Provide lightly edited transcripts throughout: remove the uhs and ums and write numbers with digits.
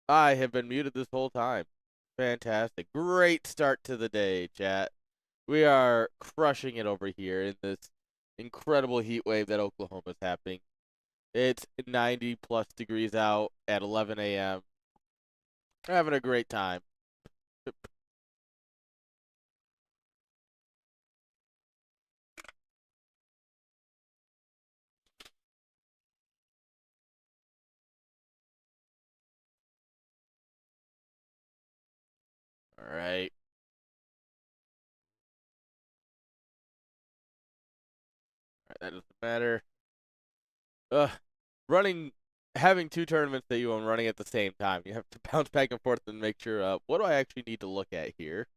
I have been muted this whole time. Fantastic. Great start to the day, chat. We are crushing it over here in this incredible heat wave that Oklahoma's having. It's 90 plus degrees out at 11 a.m. We're having a great time. All right. That doesn't matter. Uh, having two tournaments that you own running at the same time. You have to bounce back and forth and make sure, what do I actually need to look at here?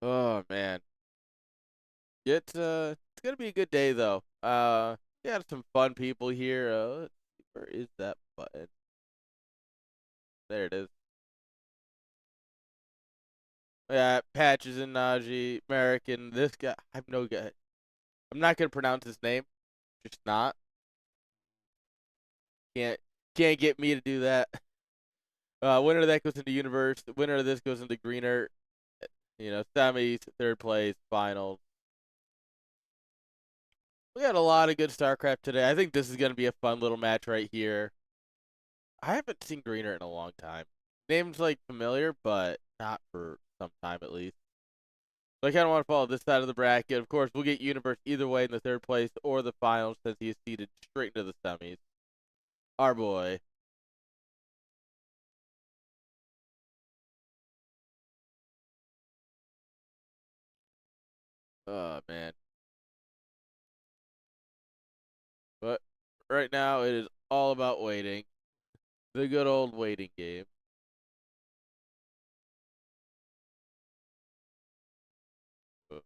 Oh, man. It's gonna be a good day though. Got some fun people here. Let's see, where is that button? There it is. Yeah, Patches and Najee, American. This guy, I'm no guy. I'm not gonna pronounce his name. Just not. Can't can't get me to do that. Winner of that goes into universe. The winner of this goes into greener. Semis, third place, finals. We got a lot of good StarCraft today. I think this is gonna be a fun little match right here. I haven't seen Greener in a long time. Name's like familiar, but not for some time at least. So I kind of want to follow this side of the bracket. Of course, we'll get Universe either way in the third place or the finals since he is seeded straight into the semis. Our boy. Oh, man. But right now, it is all about waiting. The good old waiting game. Uh,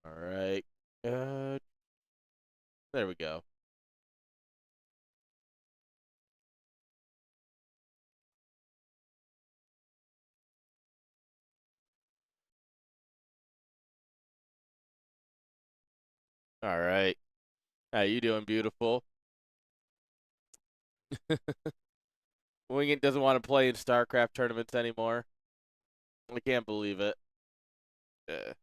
All right. Uh, there we go. All right. How you doing, beautiful? Wingit doesn't want to play in StarCraft tournaments anymore. I can't believe it. Uh,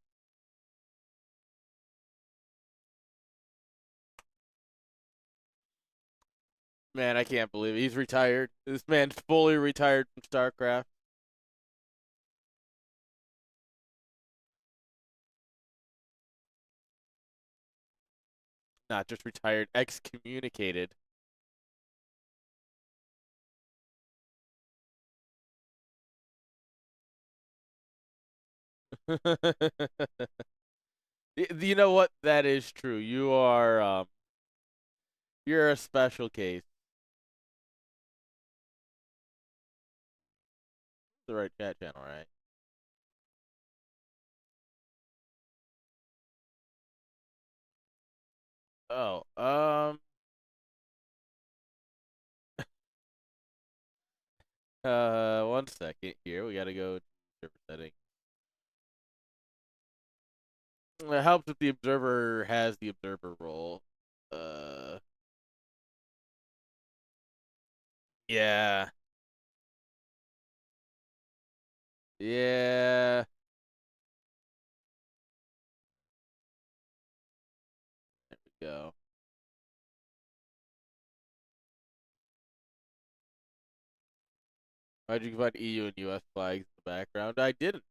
Man, I can't believe it. He's retired. This man's fully retired from StarCraft. Not just retired, excommunicated. You know what? That is true. You're a special case. The right chat channel, right? Oh, 1 second here. We gotta go to server settings. It helps if the observer has the observer role. Uh, yeah, yeah. There we go. Why'd you find EU and US flags in the background? I didn't.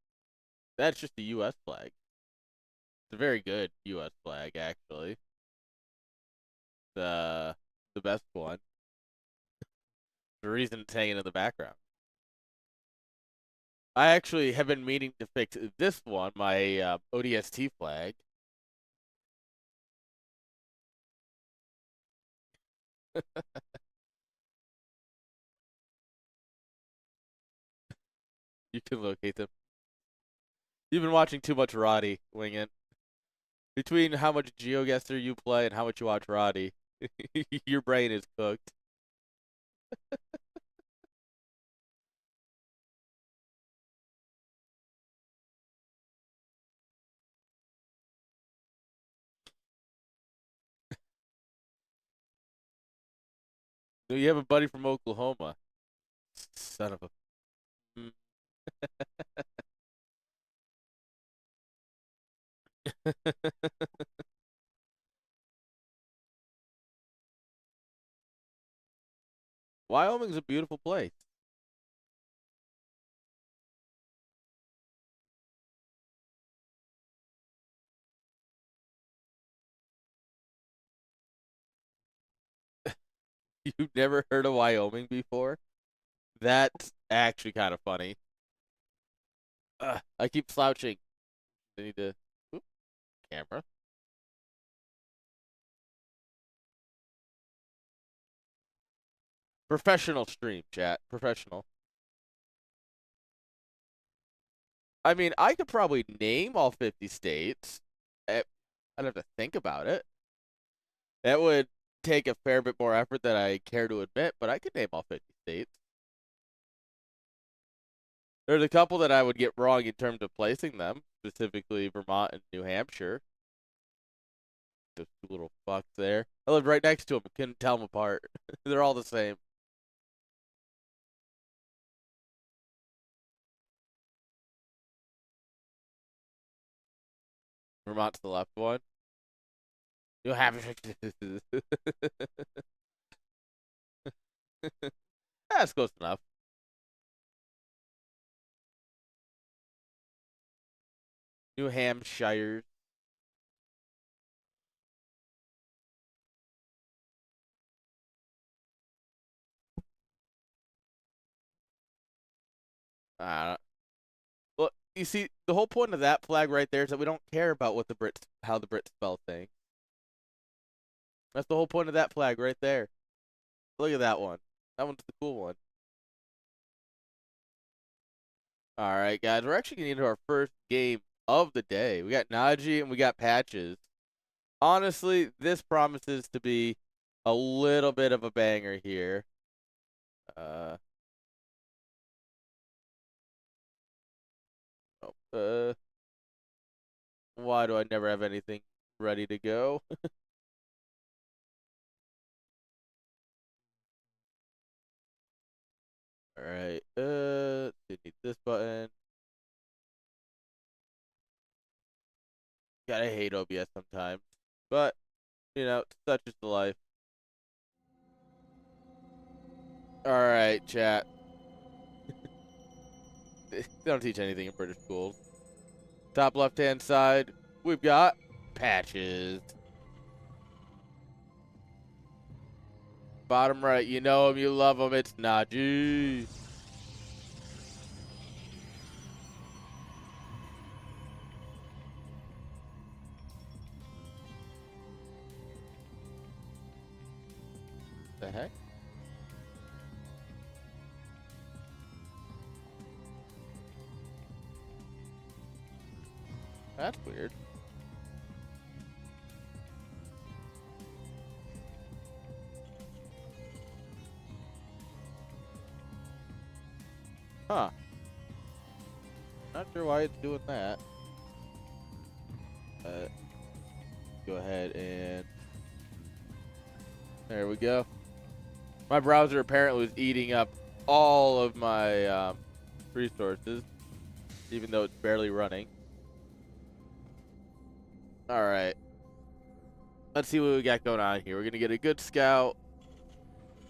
That's just the US flag. It's a very good US flag, actually. The best one. The reason it's hanging in the background. I actually have been meaning to fix this one, my ODST flag. You can locate them. You've been watching too much Roddy, Wing It. Between how much GeoGuessr you play and how much you watch Roddy, your brain is cooked. So you have a buddy from Oklahoma. Son of a. Mm. Wyoming's a beautiful place. You've never heard of Wyoming before? That's actually kind of funny. I keep slouching. I need to. Oop, camera. Professional stream chat. Professional. I mean, I could probably name all 50 states. I'd have to think about it. That would take a fair bit more effort than I care to admit, but I could name all 50 states. There's a couple that I would get wrong in terms of placing them, specifically Vermont and New Hampshire. Those two little fucks there. I lived right next to them. I couldn't tell them apart. They're all the same. Vermont's the left one. New Hampshire. That's close enough. New Hampshire. Uh, well, you see, the whole point of that flag right there is that we don't care about what the Brits, how the Brits spell things. That's the whole point of that flag right there. Look at that one. That one's the cool one. All right, guys, we're actually getting into our first game of the day. We got Najee and we got Patches. Honestly, this promises to be a little bit of a banger here. Uh, oh, why do I never have anything ready to go? All right, need this button. God, I hate OBS sometimes, but you know, such is the life. All right, chat. They don't teach anything in British schools. Top left-hand side, we've got Patches. Bottom right, you know him, you love him. It's Najee. The heck? That's weird. Huh. Not sure why it's doing that. Go ahead and... There we go. My browser apparently was eating up all of my resources, even though it's barely running. All right. Let's see what we got going on here. We're going to get a good scout.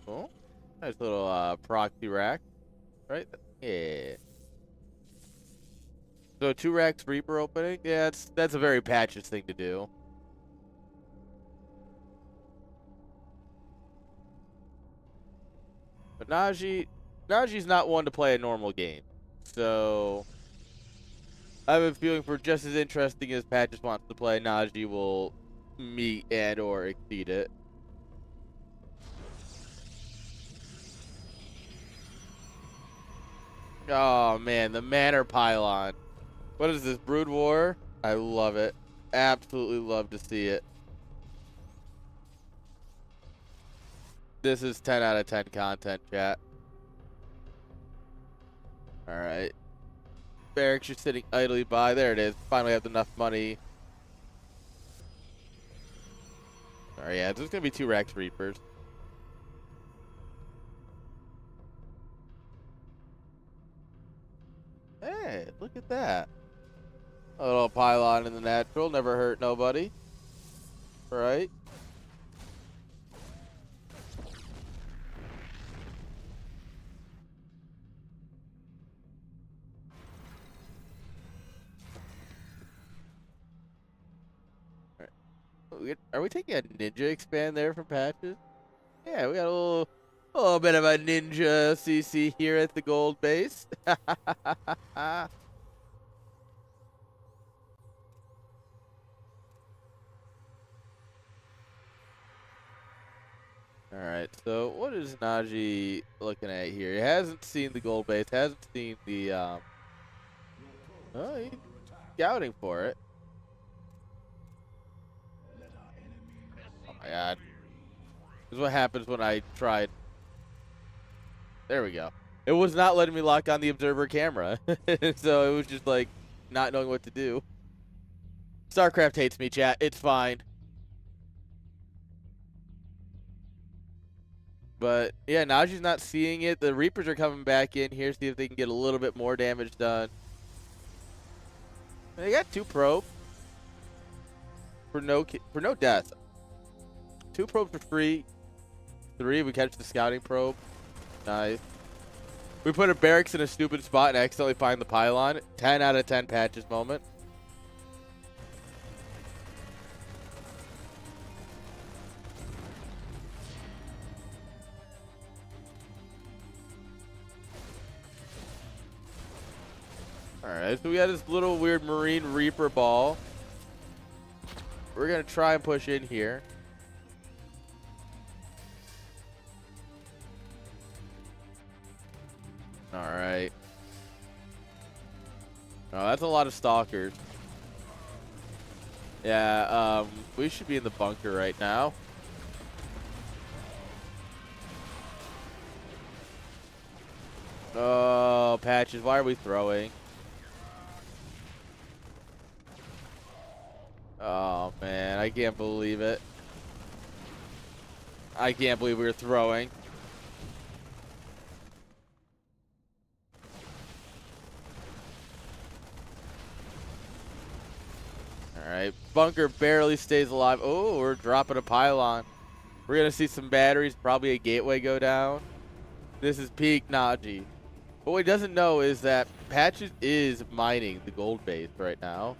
Oh, nice little proxy rack. Right? Yeah. So 2 racks Reaper opening? Yeah, that's a very Patches thing to do. But Najee's not one to play a normal game. So I have a feeling for just as interesting as Patches wants to play, Najee will meet and or exceed it. Oh man, the Manor Pylon. What is this, Brood War? I love it. Absolutely love to see it. This is 10 out of 10 content, chat. All right. Barracks, you're sitting idly by. There it is. Finally have enough money. All right, yeah, there's going to be 2 Rex Reapers. Hey, look at that. A little pylon in the natural. Never hurt nobody. Right? Are we taking a ninja expand there from patches? Yeah, we got a little bit of a ninja CC here at the gold base. All right, so what is Najee looking at here? He hasn't seen the gold base, hasn't seen the oh, he's scouting for it. Oh my god. This is what happens when I tried. There we go. It was not letting me lock on the observer camera. So it was just like not knowing what to do. StarCraft hates me, chat. It's fine. But yeah, Najee's not seeing it. The Reapers are coming back in here, see if they can get a little bit more damage done. They got 2 probe for no death. 2 probes for free. 3. We catch the scouting probe. Nice. We put a barracks in a stupid spot and accidentally find the pylon. 10 out of 10 patches moment. Alright, so we got this little weird Marine Reaper ball. We're going to try and push in here. Alright. Oh, that's a lot of stalkers. Yeah, we should be in the bunker right now. Oh, patches, why are we throwing? Oh, man, I can't believe it. I can't believe we were throwing. Alright, bunker barely stays alive. Oh, we're dropping a pylon. We're going to see some batteries, probably a gateway go down. This is peak Najee. But what he doesn't know is that Patches is mining the gold base right now.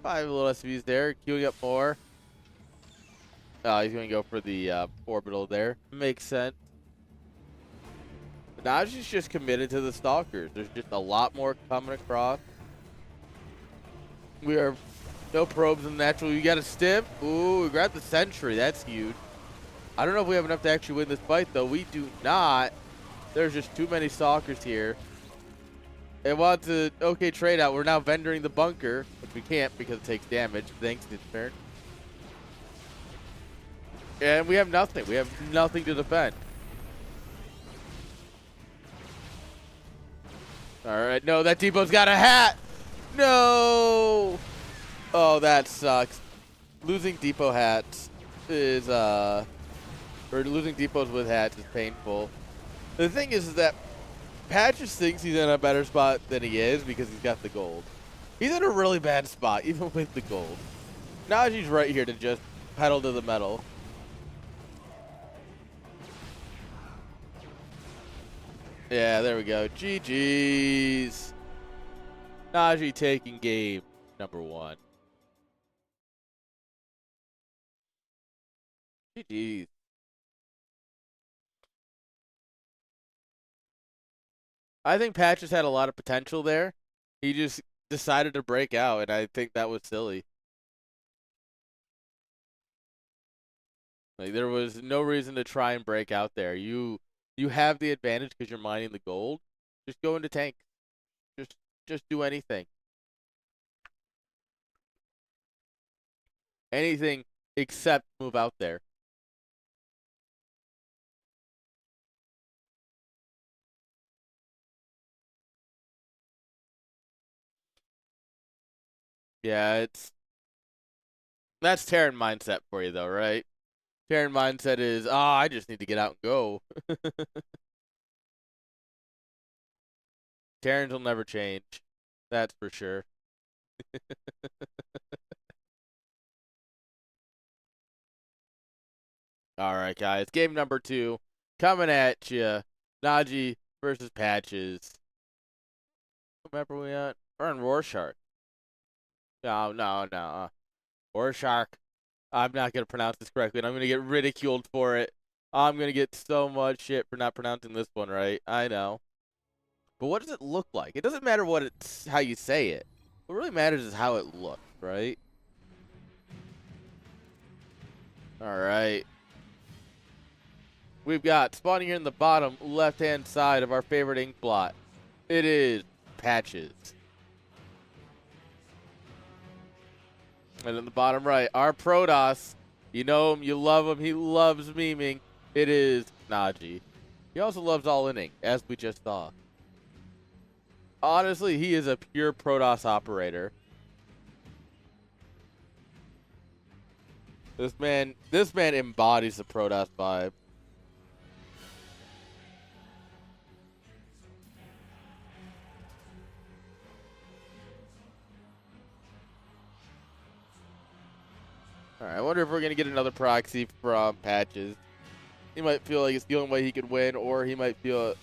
5 little SVs there, queuing up more. He's going to go for the orbital there. Makes sense. Najee's just committed to the stalkers. There's just a lot more coming across. We are no probes in the natural. You got a stim. Ooh, we grabbed the sentry. That's huge. I don't know if we have enough to actually win this fight, though. We do not. There's just too many stalkers here. They want to, okay, trade out. We're now vendoring the bunker, which we can't because it takes damage. Thanks, it's turn. And we have nothing. We have nothing to defend. All right. No, that depot's got a hat. No. Oh, that sucks. Losing depot hats is, or losing depots with hats is painful. The thing is that Patches thinks he's in a better spot than he is because he's got the gold. He's in a really bad spot, even with the gold. Najee's right here to just pedal to the metal. Yeah, there we go. GG's. Najee taking game number 1. GG's. I think Patches had a lot of potential there. He just decided to break out, and I think that was silly. Like, there was no reason to try and break out there. You have the advantage because you're mining the gold. Just go into tank. Just do anything. anything except move out there. Yeah, that's Terran mindset for you though, right? Terran mindset is, I just need to get out and go. Terrans will never change. That's for sure. All right, guys. Game number 2 coming at you. Najee versus Patches. What map are we at? We're on Rorschach. No. Rorschach. I'm not going to pronounce this correctly, and I'm going to get ridiculed for it. I'm going to get so much shit for not pronouncing this one right. I know. But what does it look like? It doesn't matter how you say it. What really matters is how it looks, right? All right. We've got spawning here in the bottom left-hand side of our favorite ink blot. It is Patches. And in the bottom right, our Protoss. You know him, you love him, he loves memeing. It is Najee. He also loves all-inning, as we just saw. Honestly, he is a pure Protoss operator. This man embodies the Protoss vibe. Alright, I wonder if we're going to get another proxy from Patches. He might feel like it's the only way he could win, or he might feel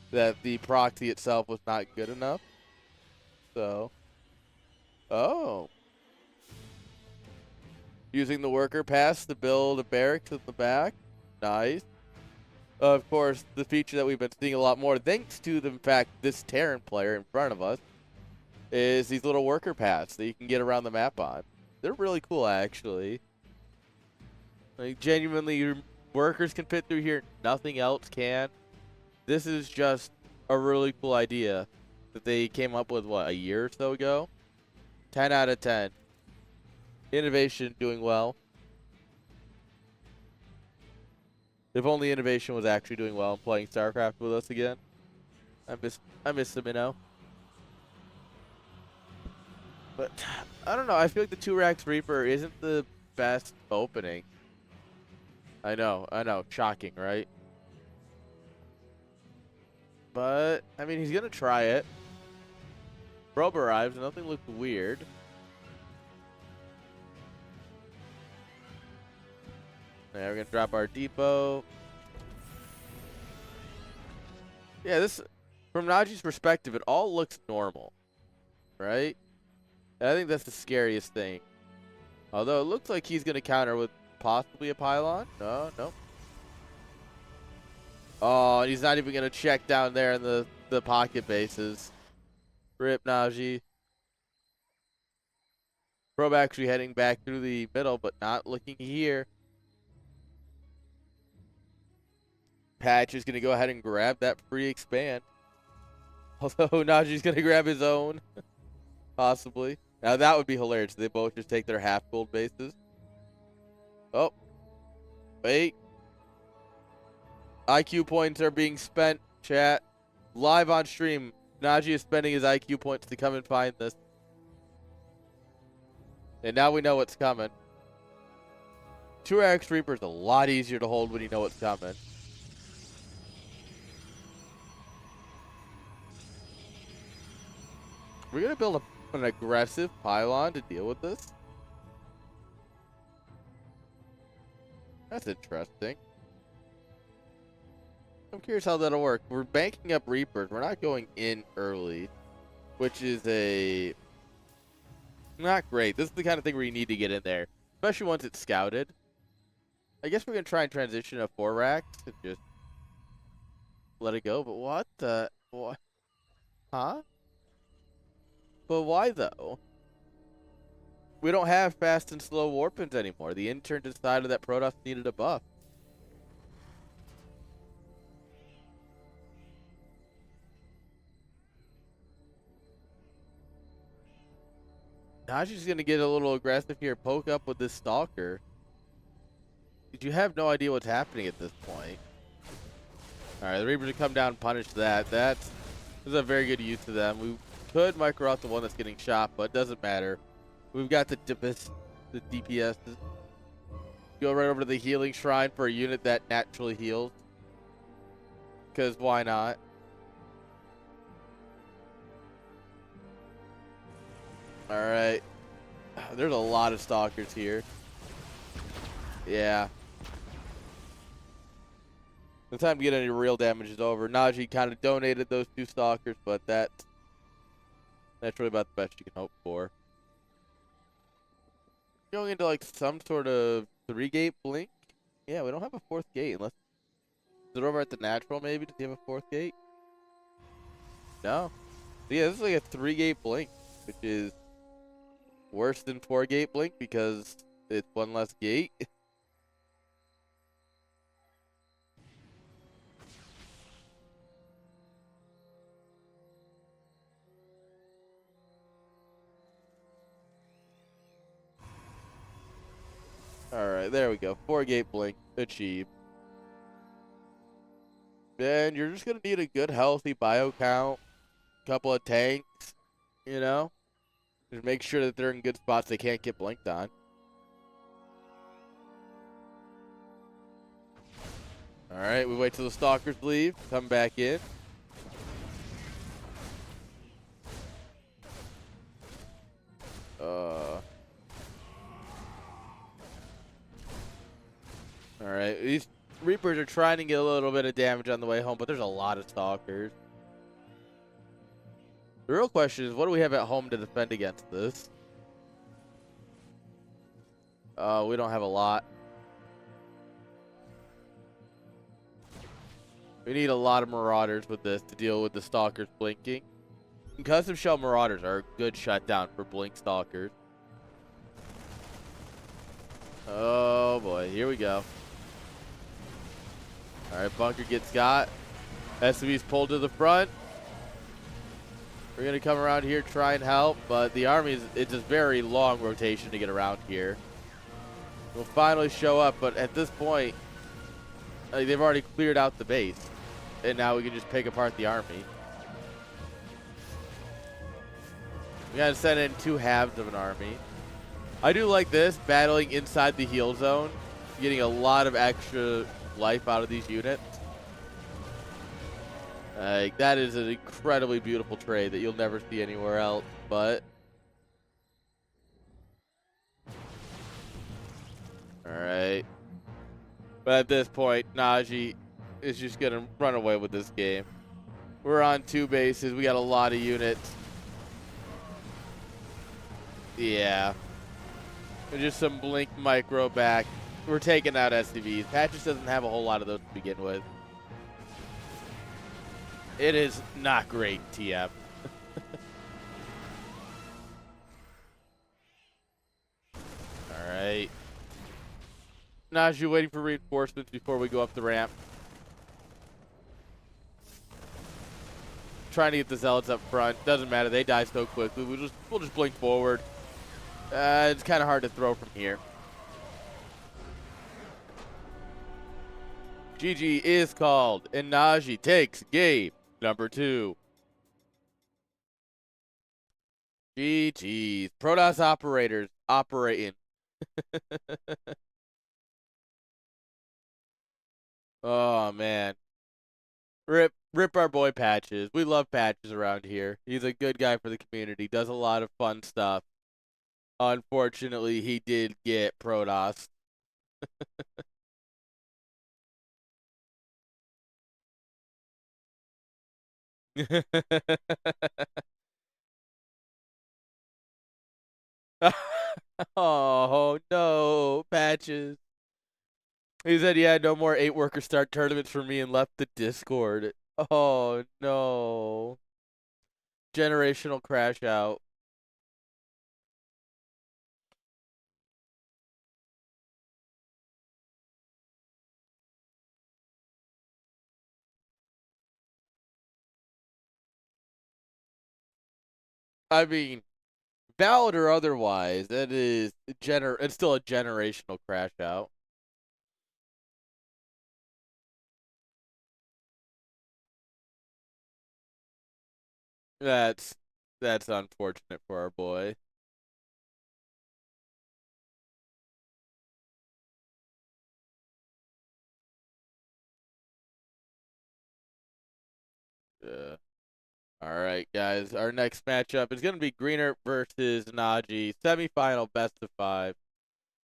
that the proxy itself was not good enough. So, oh. Using the worker pass to build a barracks in the back. Nice. Of course, the feature that we've been seeing a lot more, thanks to the fact this Terran player in front of us, is these little worker paths that you can get around the map on. They're really cool, actually. Like, genuinely, your workers can fit through here. Nothing else can. This is just a really cool idea that they came up with, what, a year or so ago? 10 out of 10. Innovation doing well. If only Innovation was actually doing well and playing StarCraft with us again. I miss them, you know. But I don't know. I feel like the 2-Rax Reaper isn't the best opening. I know. Shocking, right? But I mean, he's gonna try it. Probe arrives. Nothing looks weird. Yeah, we're gonna drop our depot. Yeah, this, from Najee's perspective, it all looks normal, right? And I think that's the scariest thing. Although it looks like he's gonna counter with possibly a pylon. No. Oh, and he's not even gonna check down there in the pocket bases. Rip Najee. Probe actually heading back through the middle, but not looking here. Patch is going to go ahead and grab that free expand. Although Najee's going to grab his own. Possibly. Now that would be hilarious. They both just take their half gold bases. Oh. Wait. IQ points are being spent, chat. Live on stream. Najee is spending his IQ points to come and find this. And now we know what's coming. 2-Rax Reaper is a lot easier to hold when you know what's coming. We're going to build an aggressive pylon to deal with this. That's interesting. I'm curious how that'll work. We're banking up Reapers. We're not going in early, which is not great. This is the kind of thing where you need to get in there, especially once it's scouted. I guess we're going to try and transition a 4-Rax and just let it go. But what the? What? Huh? But why, though? We don't have fast and slow warpins anymore. The intern decided that Protoss needed a buff. Now she's gonna get a little aggressive here. Poke up with this Stalker. You have no idea what's happening at this point. Alright, the Reapers will come down and punish that. This is a very good use of them. We could micro out the one that's getting shot, but it doesn't matter. We've got the DPS. Go right over to the healing shrine for a unit that naturally heals. Because why not? Alright. There's a lot of Stalkers here. Yeah. The time to get any real damage is over. Najee kind of donated those 2 Stalkers, but that's really about the best you can hope for. Going into like some sort of 3-gate blink. Yeah, we don't have a 4th gate unless is it over at the natural maybe? Does he have a 4th gate? No. Yeah, this is like a 3-gate blink, which is worse than 4-gate blink because it's 1 less gate. Alright, there we go. 4-gate blink achieved. And you're just going to need a good, healthy bio count, couple of tanks, you know? Just make sure that they're in good spots they can't get blinked on. Alright, we wait till the Stalkers leave, come back in. Alright, these Reapers are trying to get a little bit of damage on the way home, but there's a lot of Stalkers. The real question is, what do we have at home to defend against this? We don't have a lot. We need a lot of Marauders with this to deal with the Stalkers blinking. Custom Shell Marauders are a good shutdown for Blink Stalkers. Oh boy, here we go. Alright, Bunker gets got. SCV's pulled to the front. We're going to come around here, try and help, but the army, it's a very long rotation to get around here. We'll finally show up, but at this point, they've already cleared out the base. And now we can just pick apart the army. We got to send in 2 halves of an army. I do like this, battling inside the heal zone, getting a lot of extra life out of these units. That is an incredibly beautiful trade that you'll never see anywhere else, but... Alright. But at this point, Najee is just going to run away with this game. We're on 2 bases. We got a lot of units. Yeah. And just some Blink micro back. We're taking out SCVs. Patches doesn't have a whole lot of those to begin with. It is not great, TF. Alright. Najee waiting for reinforcements before we go up the ramp. Trying to get the Zealots up front. Doesn't matter. They die so quickly. We'll just blink forward. It's kind of hard to throw from here. GG is called, and Najee takes game number 2. GG's. Protoss operators operating. Oh, man. Rip our boy Patches. We love Patches around here. He's a good guy for the community. Does a lot of fun stuff. Unfortunately, he did get Protoss. Oh, no. Patches. He said he had no more 8-worker start tournaments for me and left the Discord. Oh, no. Generational crash out. I mean, Valid or otherwise, it's still a generational crash out. That's that's unfortunate for our boy. Yeah. All right, guys. Our next matchup is going to be Greener versus Najee. Semifinal, best of five.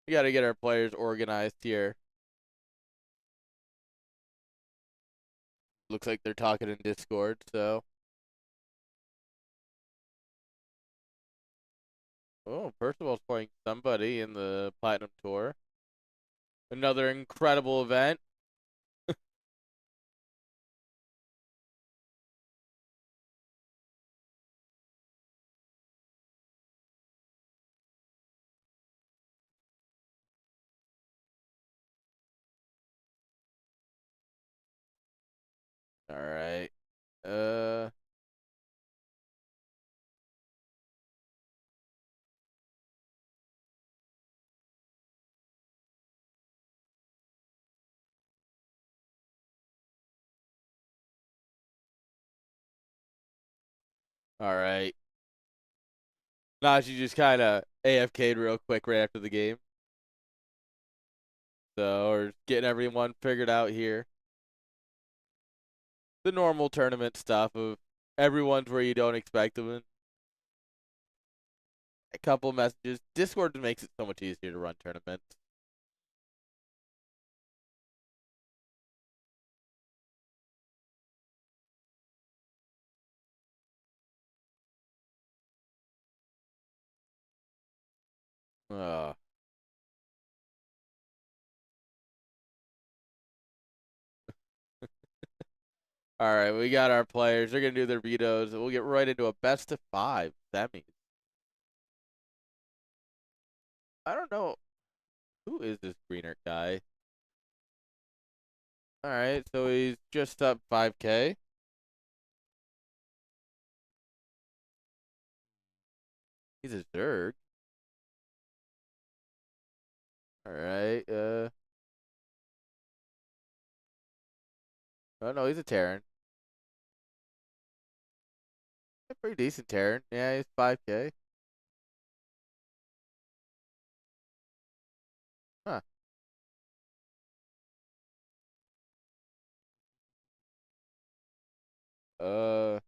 We got to get our players organized here. Looks like they're talking in Discord. So, oh, Percival's playing somebody in the Platinum Tour. Another incredible event. All right. Uh. All right. Najee just kind of AFK'd real quick right after the game. So, we're getting everyone figured out here. The normal tournament stuff of everyone's where you don't expect them. And a couple messages. Discord makes it so much easier to run tournaments. Uh, all right, we got our players. They're gonna do their vetoes. We'll get right into a best of five semis. I don't know who is this greener guy. All right, so he's just up 5K. He's a Zerg. All right. Oh no, he's a Terran. A pretty decent Terran. Yeah, he's 5K. Huh. Uh.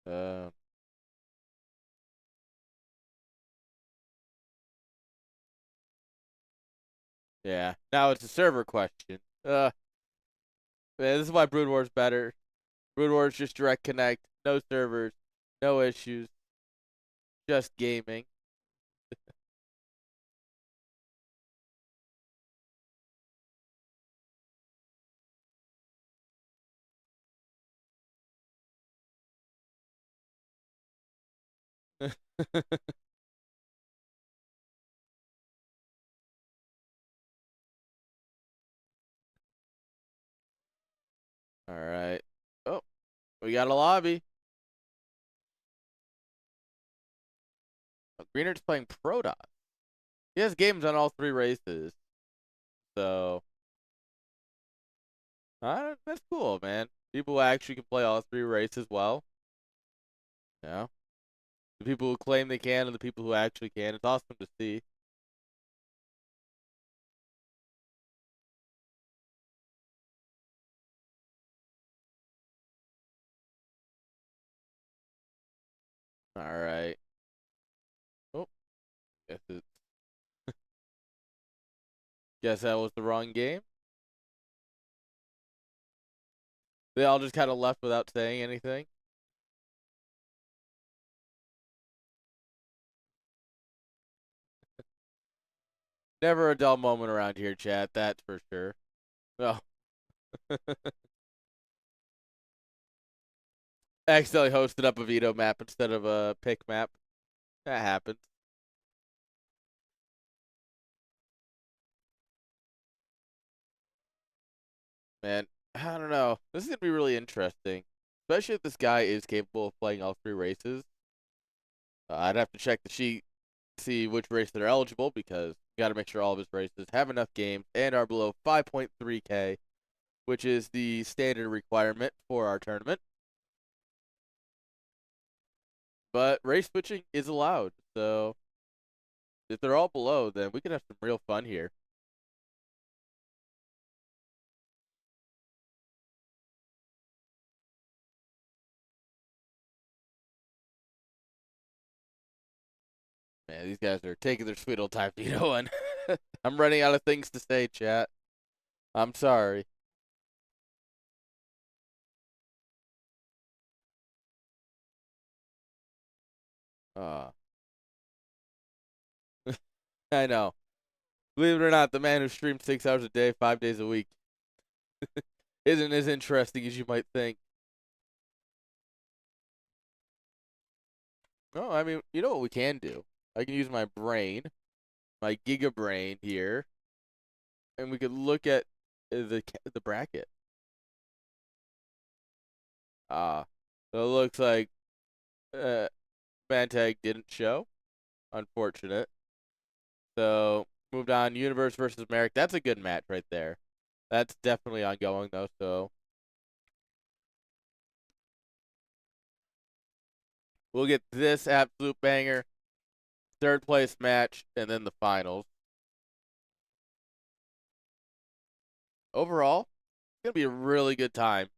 Uh. Yeah. Now it's a server question. Man, this is why Brood War's better. Brood War's just direct connect, no servers, no issues, just gaming. All right. Oh, we got a lobby. Oh, Greener's playing Protoss. He has games on all three races, so that's cool, man. People who actually can play all three races well. Yeah. The people who claim they can and the people who actually can. It's awesome to see. All right. Oh, guess it. Guess that was the wrong game. They all just kind of left without saying anything. Never a dull moment around here, chat. That's for sure. Oh, accidentally hosted up a veto map instead of a pick map. That happens. Man, I don't know. This is gonna be really interesting. especially if this guy is capable of playing all 3 races. I'd have to check the sheet, see which race they're eligible, because you got to make sure all of his races have enough games and are below 5.3K, which is the standard requirement for our tournament. But race switching is allowed, so if they're all below, then we could have some real fun here. Man, these guys are taking their sweet old time vetoing. I'm running out of things to say, chat. I'm sorry. Uh, I know. Believe it or not, the man who streams 6 hours a day, 5 days a week, isn't as interesting as you might think. No, I mean, you know what we can do? I can use my brain, my giga brain here, and we could look at the bracket. So it looks like uh, Mantag didn't show. Unfortunate. So moved on. Universe versus Merrick. That's a good match right there. That's definitely ongoing though. So we'll get this absolute banger, third place match, and then the finals. Overall, it's gonna be a really good time.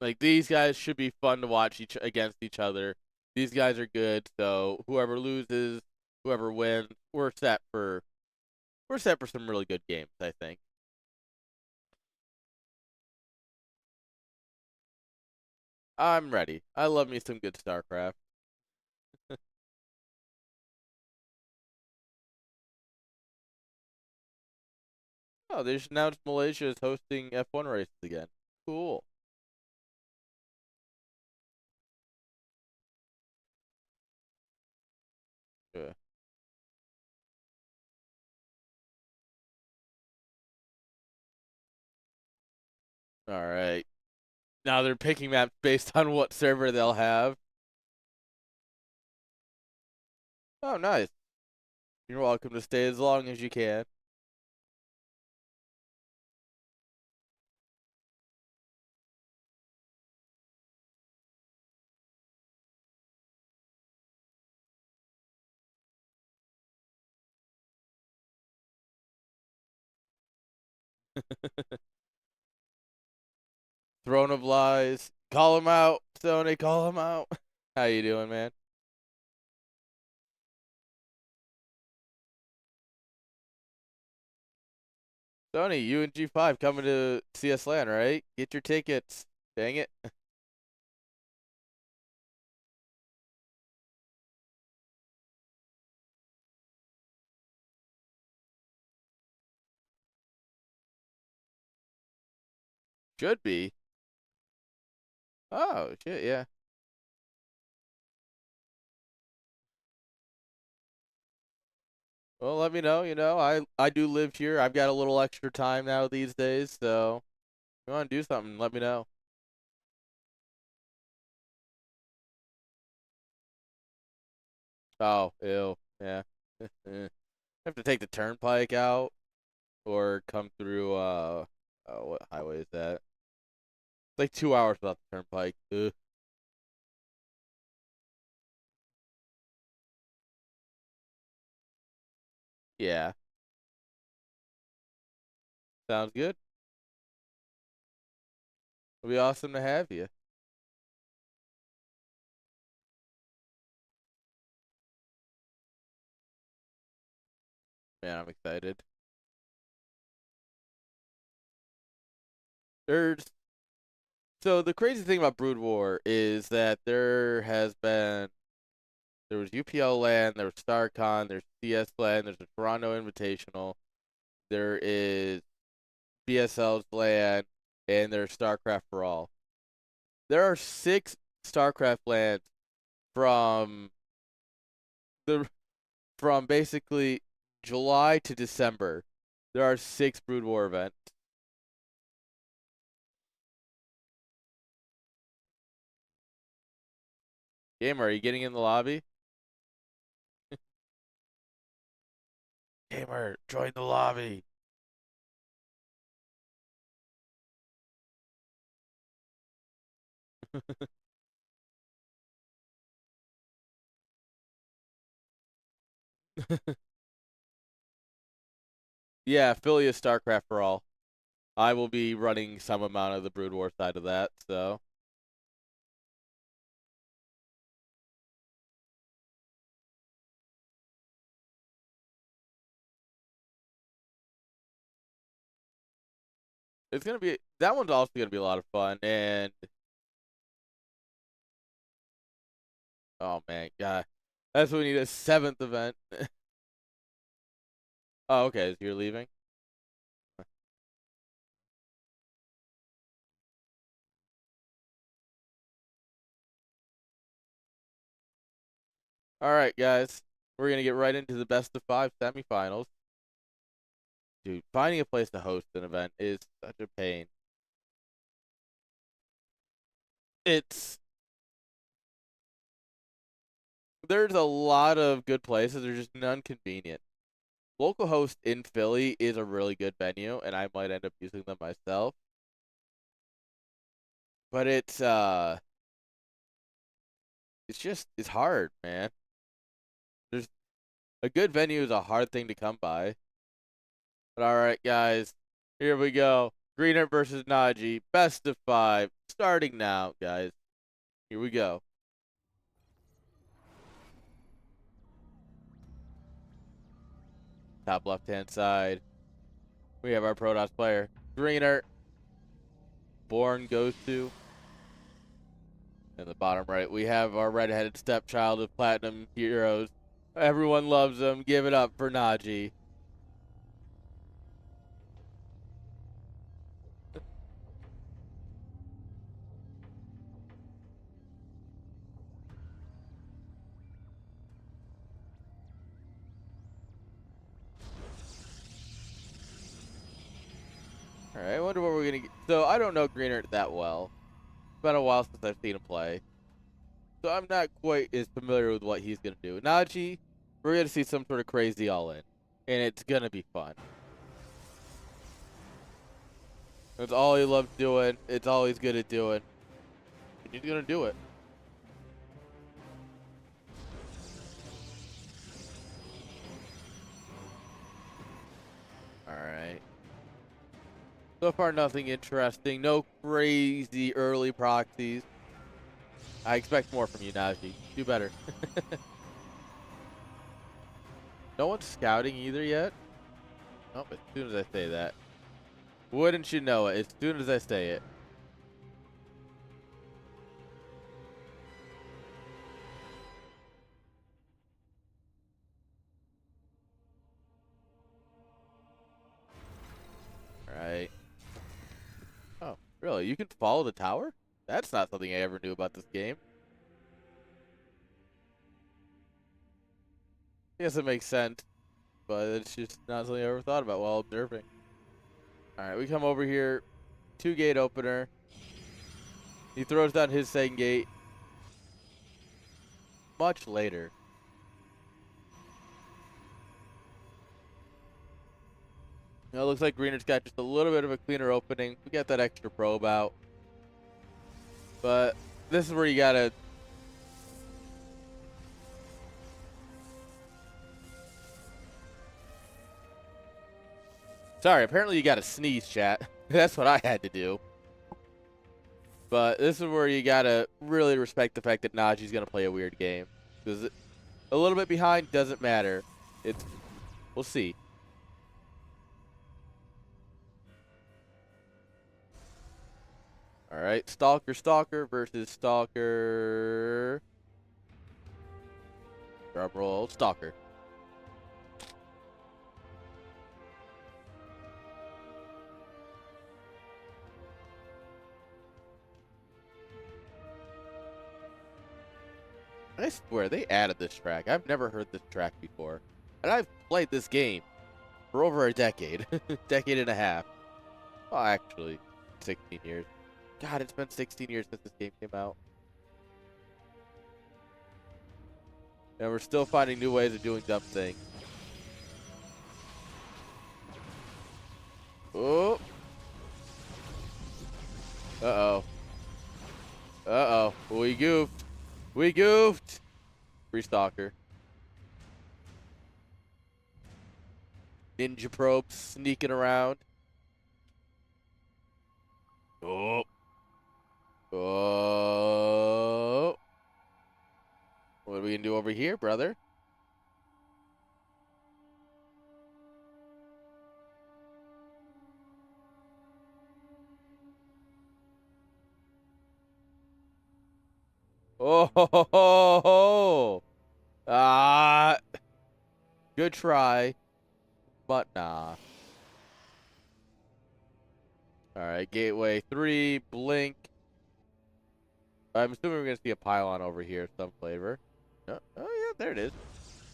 Like these guys should be fun to watch against each other. These guys are good, so whoever loses, whoever wins, we're set for some really good games, I think. I'm ready. I love me some good StarCraft. Oh, they just announced Malaysia is hosting F1 races again. Cool. Yeah. All right. Now they're picking maps based on what server they'll have. Oh, nice. You're welcome to stay as long as you can. Throne of Lies. Call him out, Sony. Call him out. How you doing, man? Sony, you and G5 coming to CS LAN, right? Get your tickets. Dang it. Should be. Oh, shit, yeah. Well, let me know. I do live here. I've got a little extra time now these days, so if you want to do something, let me know. Oh, ew. Yeah. Have to take the turnpike out or come through what highway is that? It's like 2 hours without the turnpike. Ugh. Yeah. Sounds good. It'll be awesome to have you. Man, I'm excited. There's So the crazy thing about Brood War is that there was UPL land, there was StarCon, there's CS land, there's a Toronto Invitational, there is BSL's land, and there's StarCraft for All. There are 6 StarCraft lands from the from basically July to December. There are 6 Brood War events. Gamer, are you getting in the lobby? Gamer, join the lobby. Yeah, Philly is StarCraft for all. I will be running some amount of the Brood War side of that, so it's gonna be that one's also gonna be a lot of fun. And oh man, God, that's what we need a seventh event. Oh, okay, so you're leaving. All right, guys, we're gonna get right into the best of five semifinals. Dude, finding a place to host an event is such a pain. It's there's a lot of good places. There's just none convenient. Local host in Philly is a really good venue, and I might end up using them myself. But it's hard, man. There's a good venue is a hard thing to come by. But all right, guys, here we go. Greener versus Najee, best of five, starting now, guys. Here we go. Top left-hand side, we have our Protoss player. Greener, Born goes to. In the bottom right, we have our red-headed stepchild of Platinum Heroes. Everyone loves him. Give it up for Najee. All right, I wonder what we're gonna get. So I don't know Greener that well. It's been a while since I've seen him play, so I'm not quite as familiar with what he's gonna do. Najee, we're gonna see some sort of crazy all-in, and it's gonna be fun. It's all he loves doing. It's all he's good at doing. And he's gonna do it. All right. So far, nothing interesting. No crazy early proxies. I expect more from you, Najee. Do better. No one's scouting either yet. Oh, as soon as I say that. Wouldn't you know it? As soon as I say it. All right. Oh, really? You can follow the tower? That's not something I ever knew about this game. I guess it makes sense, but it's just not something I ever thought about while observing. All right, we come over here. 2-gate opener. He throws down his second gate much later. It looks like Greener's got just a little bit of a cleaner opening. We got that extra probe out. But this is where you gotta. Sorry, apparently you gotta sneeze, chat. That's what I had to do. But this is where you gotta really respect the fact that Najee's gonna play a weird game. Because a little bit behind doesn't matter. It's we'll see. All right, Stalker versus Stalker. Drum roll, Stalker. I swear they added this track. I've never heard this track before, and I've played this game for over a decade, decade and a half. Well, actually, 16 years. God, it's been 16 years since this game came out. And we're still finding new ways of doing dumb things. Oh. Uh-oh. Uh-oh. We goofed. We goofed. Free Stalker. Ninja probes sneaking around. Oh. Oh. What are we going to do over here, brother? Oh, ho, ho, ho, ho. Good try, but nah. All right, Gateway 3, Blink. I'm assuming we're going to see a pylon over here, some flavor. Oh, yeah, there it is.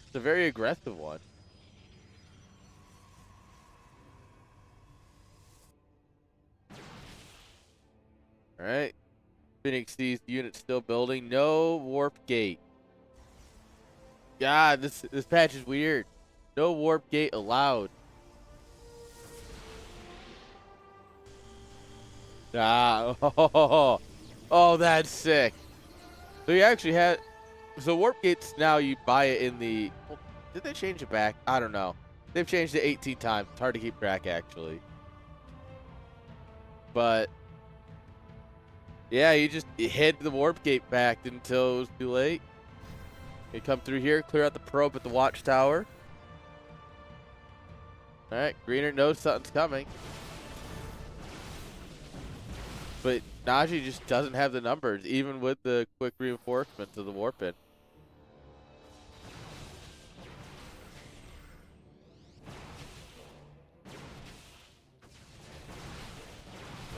It's a very aggressive one. All right. Phoenix sees unit still building. No warp gate. God, this patch is weird. No warp gate allowed. Oh, that's sick. So you actually had, so warp gates now you buy it in the, well, did they change it back? I don't know. They've changed it 18 times. It's hard to keep track actually. But yeah, you just hid the warp gate back until it was too late. You come through here, clear out the probe at the watchtower. All right, Greener knows something's coming. But Najee just doesn't have the numbers, even with the quick reinforcements of the warp in.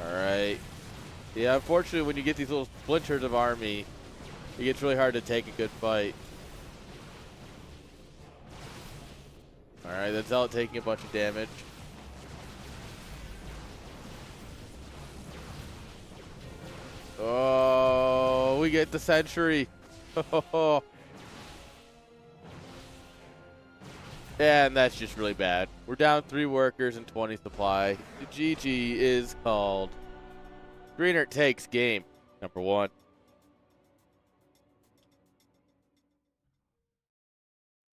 All right. Yeah, unfortunately, when you get these little splinters of army, it gets really hard to take a good fight. All right, that's Zealot taking a bunch of damage. Oh, we get the sentry. And that's just really bad. We're down 3 workers and 20 supply. The GG is called. Greener takes game number 1.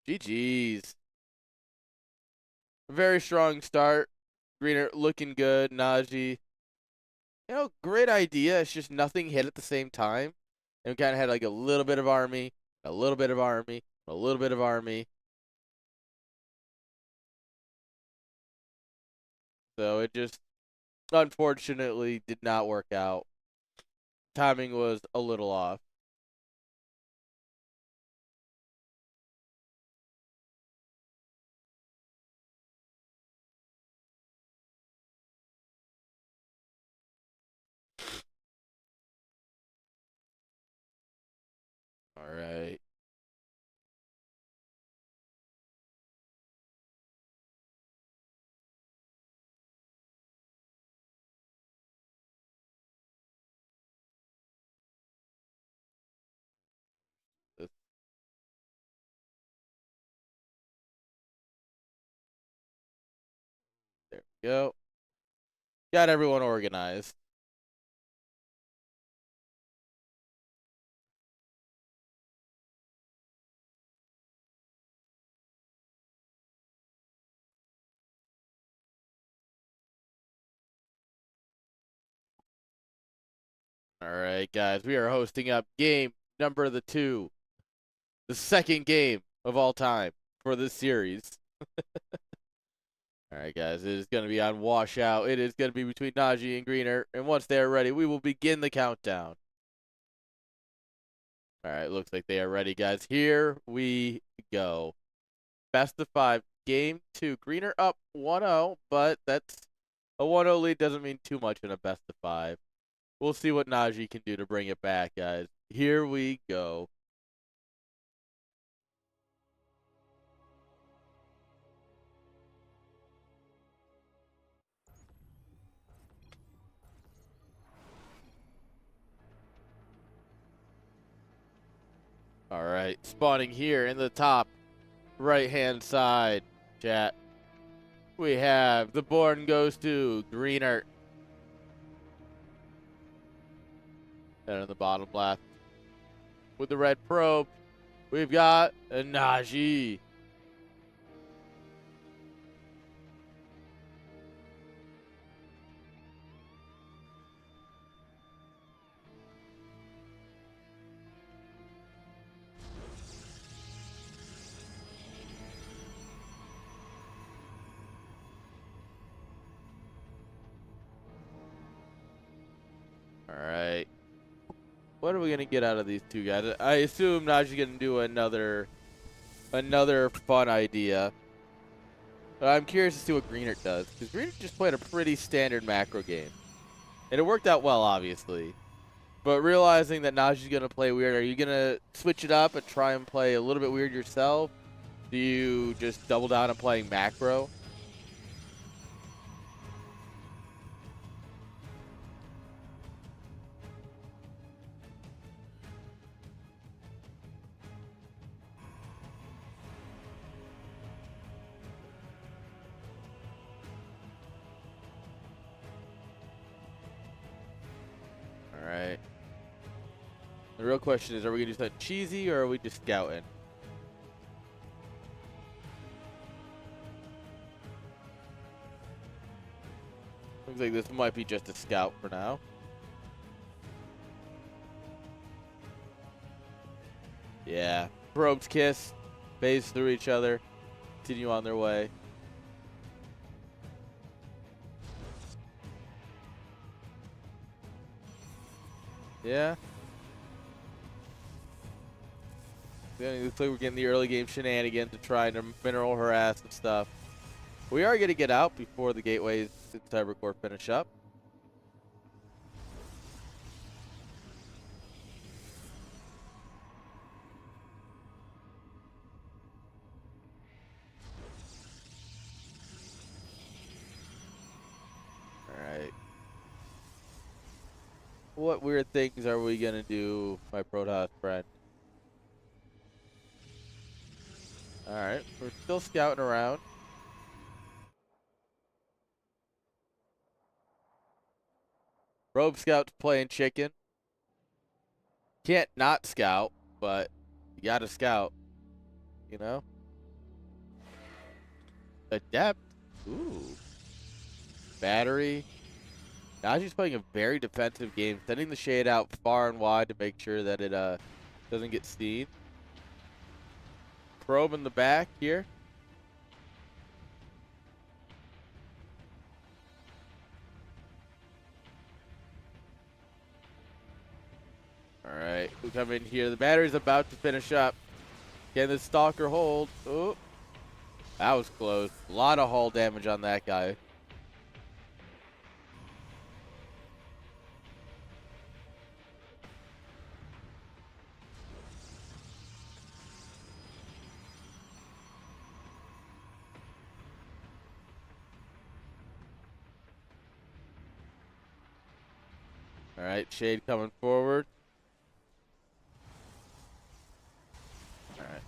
GG's. Very strong start. Greener looking good. Najee. You know, great idea. It's just nothing hit at the same time. And we kind of had like a little bit of army, a little bit of army, a little bit of army. So it just unfortunately did not work out. Timing was a little off. All right. This- There we go. Got everyone organized. All right, guys. We are hosting up game number 2. The second game of all time for this series. All right, guys. It is going to be on washout. It is going to be between Najee and Greener. And once they are ready, we will begin the countdown. All right, looks like they are ready, guys. Here we go. Best of 5, game 2. Greener up 1-0, but that's a 1-0 lead doesn't mean too much in a best of 5. We'll see what Najee can do to bring it back, guys. Here we go. All right. right, spawning here in the top right-hand side, chat. We have the Born goes to Greenert. And in the bottom left, with the red probe, we've got a Najee. All right. What are we gonna get out of these two guys? I assume Najee's gonna do another fun idea. But I'm curious to see what Greenert does, because Greenert just played a pretty standard macro game. And it worked out well, obviously. But realizing that Najee's gonna play weird, are you gonna switch it up and try and play a little bit weird yourself? Do you just double down on playing macro? Alright. The real question is, are we gonna do something cheesy or are we just scouting? Looks like this might be just a scout for now. Yeah. Probes kiss, phase through each other, continue on their way. Yeah. It looks like we're getting the early game shenanigans to try and mineral harass and stuff. We are going to get out before the gateways and Cybercore finish up. Alright. What weird things are we going to do, my Protoss friend? Alright, we're still scouting around. Robe Scout's playing chicken. Can't not scout, but you gotta scout. You know? Adept. Ooh. Battery. Najee's playing a very defensive game, sending the shade out far and wide to make sure that it doesn't get seen. Probe in the back here. Alright, we come in here. The battery's about to finish up. Can the Stalker hold? Oh, that was close. A lot of hull damage on that guy. Alright, shade coming forward. Alright.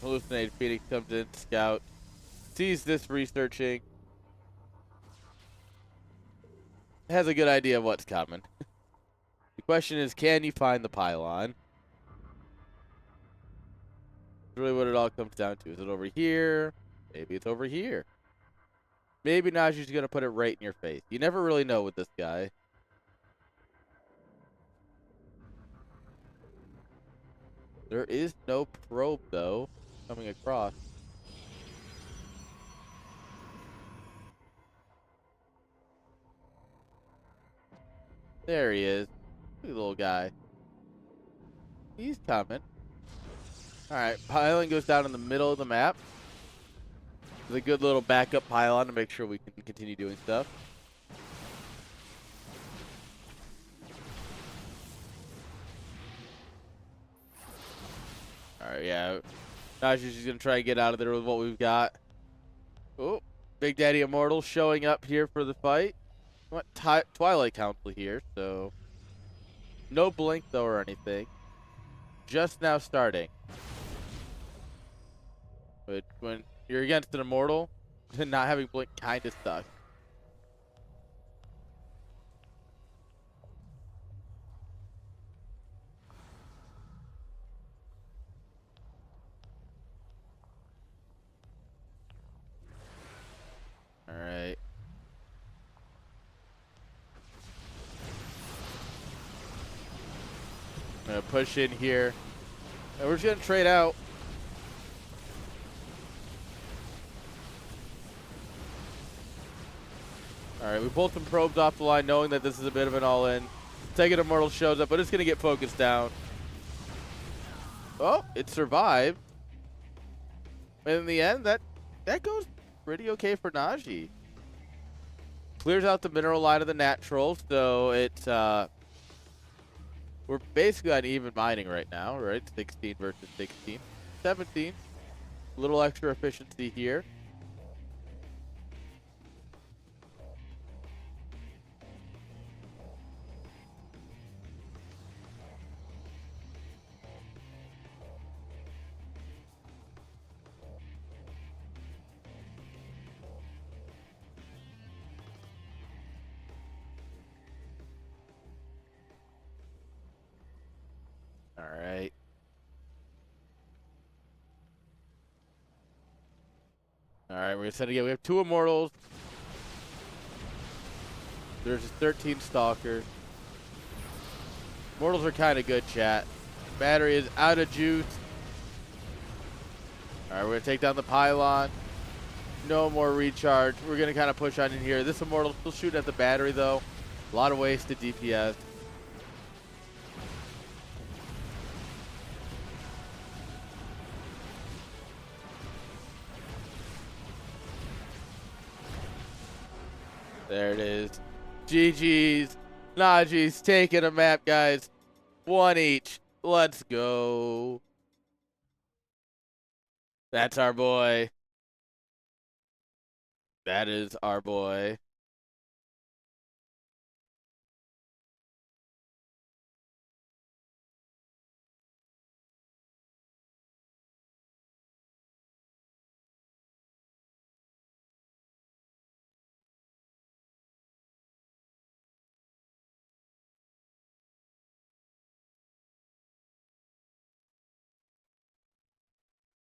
Hallucinated Phoenix comes in, scout. Sees this researching. Has a good idea of what's coming. The question is, can you find the pylon? That's really what it all comes down to. Is it over here? Maybe it's over here. Maybe Najee's going to put it right in your face. You never really know with this guy. There is no probe, though, coming across. There he is. Look at the little guy. He's coming. Alright, pylon goes down in the middle of the map. It's a good little backup pylon to make sure we can continue doing stuff. Alright, yeah. Najee's just going to try and get out of there with what we've got. Oh, Big Daddy Immortal showing up here for the fight. What Twilight Council here, so no blink though or anything. just now starting. But when you're against an immortal, not having blink kind of sucks. All right. I'm gonna push in here, and we're just gonna trade out. All right, we pulled some probes off the line, knowing that this is a bit of an all-in. Second Immortal shows up, but it's gonna get focused down. Oh, it survived. And in the end, that goes pretty okay for Najee. Clears out the mineral line of the natural, so it's we're basically on even mining right now, right? 16 versus 16. 17. A little extra efficiency here. All right. All right, we're gonna send again. We have 2 Immortals. There's 13 Stalkers. Immortals are kind of good, chat. Battery is out of juice. All right, we're gonna take down the pylon. No more recharge. We're gonna kind of push on in here. This Immortal still shooting at the battery though. A lot of wasted DPS. There it is. GG's. Najee's taking a map, guys. 1 each. Let's go. That's our boy. That is our boy.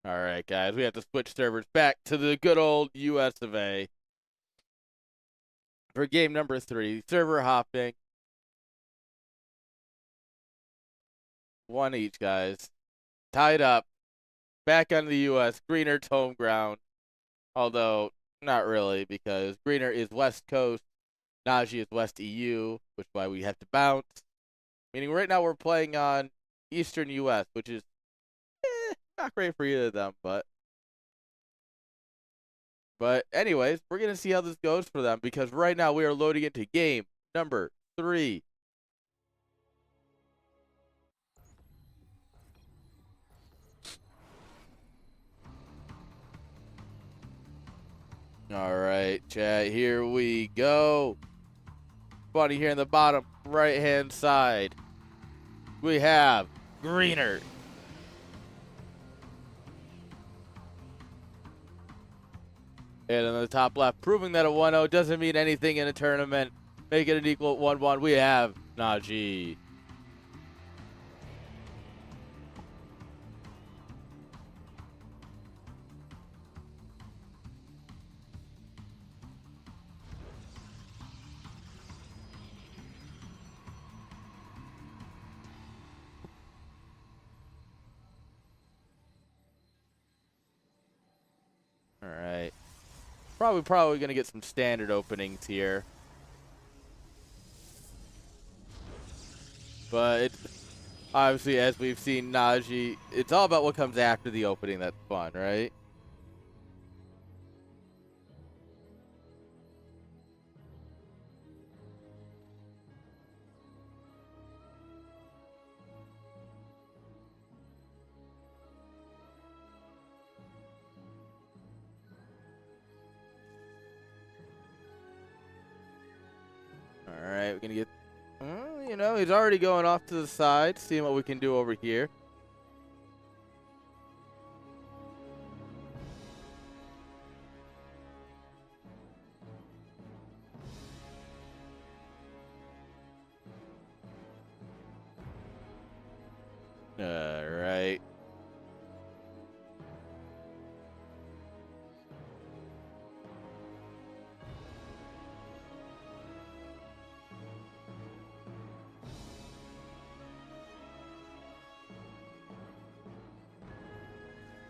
All right, guys. We have to switch servers back to the good old US of A. For game number 3. Server hopping. 1 each, guys. Tied up. Back on the US. Greener's home ground. Although, not really, because Greener is West Coast. Najee is West EU, which is why we have to bounce. Meaning right now we're playing on Eastern US, which is not great for either of them, but anyways, we're going to see how this goes for them, because right now we are loading into game number 3. All right, chat, here we go. Funny, here in the bottom right-hand side, we have Greener. And in the top left, proving that a 1-0 doesn't mean anything in a tournament. Make it an equal at 1-1. We have Najee. All right. Probably going to get some standard openings here. But it's obviously, as we've seen Najee, it's all about what comes after the opening that's fun, right? All right, we're going to get, you know, he's already going off to the side, seeing what we can do over here. Alright.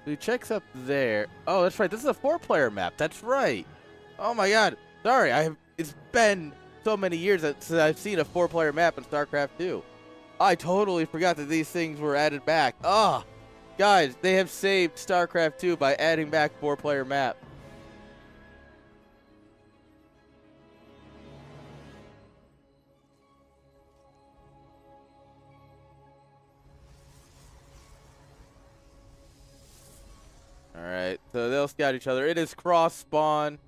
He checks up there. Oh, that's right. This is a 4-player map. That's right. Oh my god. Sorry, it's been so many years since I've seen a 4-player map in StarCraft 2. I totally forgot that these things were added back. Ah, guys, they have saved StarCraft 2 by adding back 4-player map. Alright, so they'll scout each other. It is cross spawn.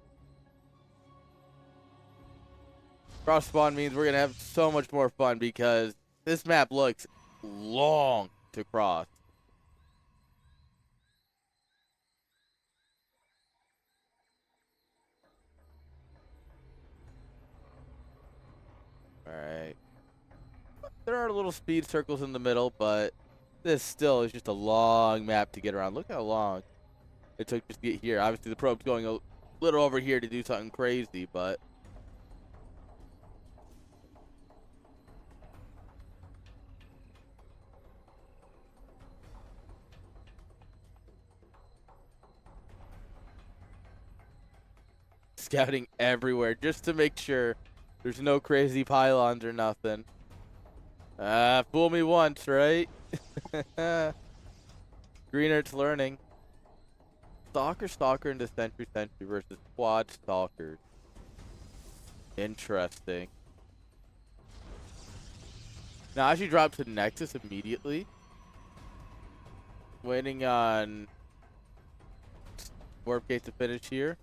Cross spawn means we're going to have so much more fun because this map looks long to cross. Alright. There are little speed circles in the middle, but this still is just a long map to get around. Look how long it took just to get here. Obviously, the probe's going a little over here to do something crazy, but... scouting everywhere just to make sure there's no crazy pylons or nothing. Fool me once, right? Greener's learning. Stalker into Sentry versus Quad Stalkers. Interesting. Now, I should drop to Nexus immediately. Waiting on Warp Gate to finish here.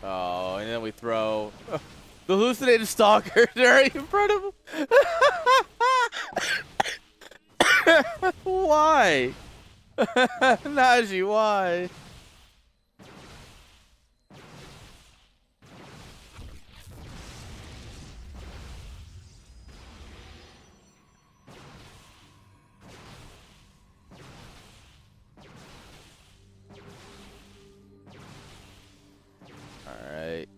Oh, and then we throw the hallucinated stalker right in front of him. Why? Najee, why? Alright.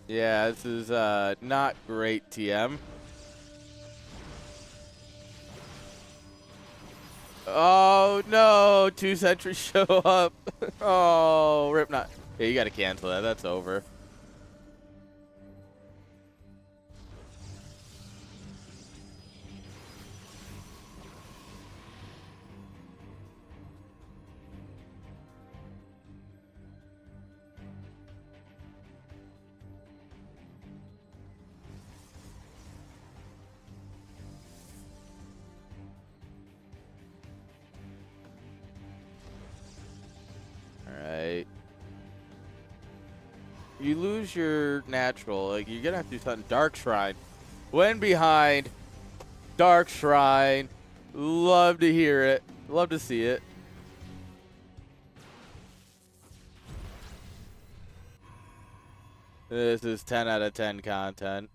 Yeah, this is not great, TM. Oh no, 2 sentries show up. Oh, rip not. Yeah, you gotta cancel that. That's over. Alright. You lose your natural. Like, you're gonna have to do something. Dark Shrine. When behind. Dark Shrine. Love to hear it. Love to see it. This is 10 out of 10 content.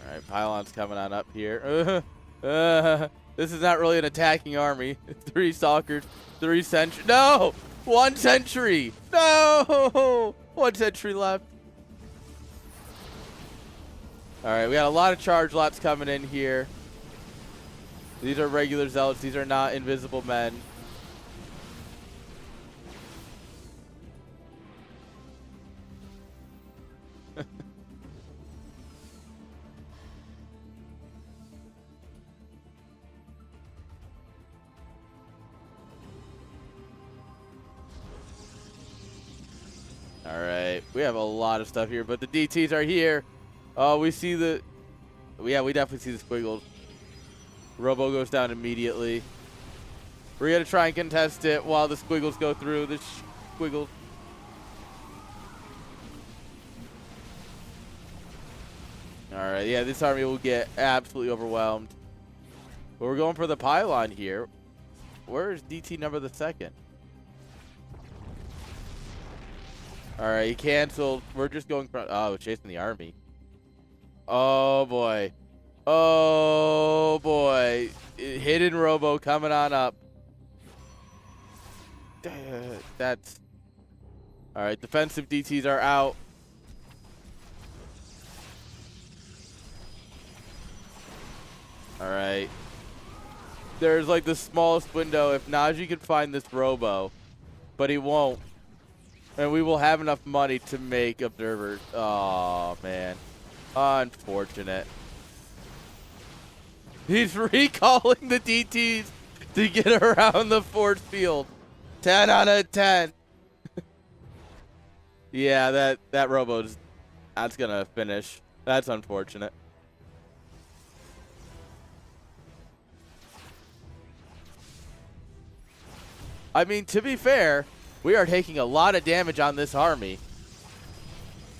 Alright, pylon's coming on up here. This is not really an attacking army. 3 stalkers, 3 sentry. No! 1 sentry! No! 1 sentry left. Alright, we got a lot of charge lots coming in here. These are regular zealots. These are not invisible men. Alright, we have a lot of stuff here, but the DTs are here. Oh, we see the... Yeah, we definitely see the squiggles. Robo goes down immediately. We're going to try and contest it while the squiggles go through. The squiggles. Alright, yeah, this army will get absolutely overwhelmed. But we're going for the pylon here. Where is DT number the second? Alright, he canceled. We're just going for... Oh, chasing the army. Oh, boy. Oh, boy. Hidden Robo coming on up. That's... Alright, defensive DTs are out. Alright. There's like the smallest window. If Najee can find this Robo, but he won't. And we will have enough money to make observers. Oh, man. Unfortunate. He's recalling the DTs to get around the force field. 10 out of 10. Yeah, that Robo's... That's going to finish. That's unfortunate. I mean, to be fair, we are taking a lot of damage on this army.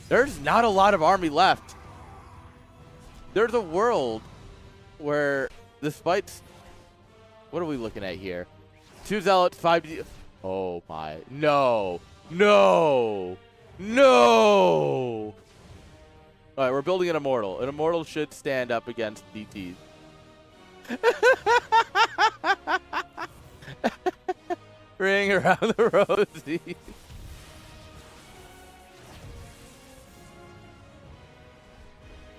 There's not a lot of army left. There's a world where this fight's... What are we looking at here? 2 zealots, 5... Oh my... No! No! No! Alright, we're building an immortal. An immortal should stand up against DTs. Ring around the rosy.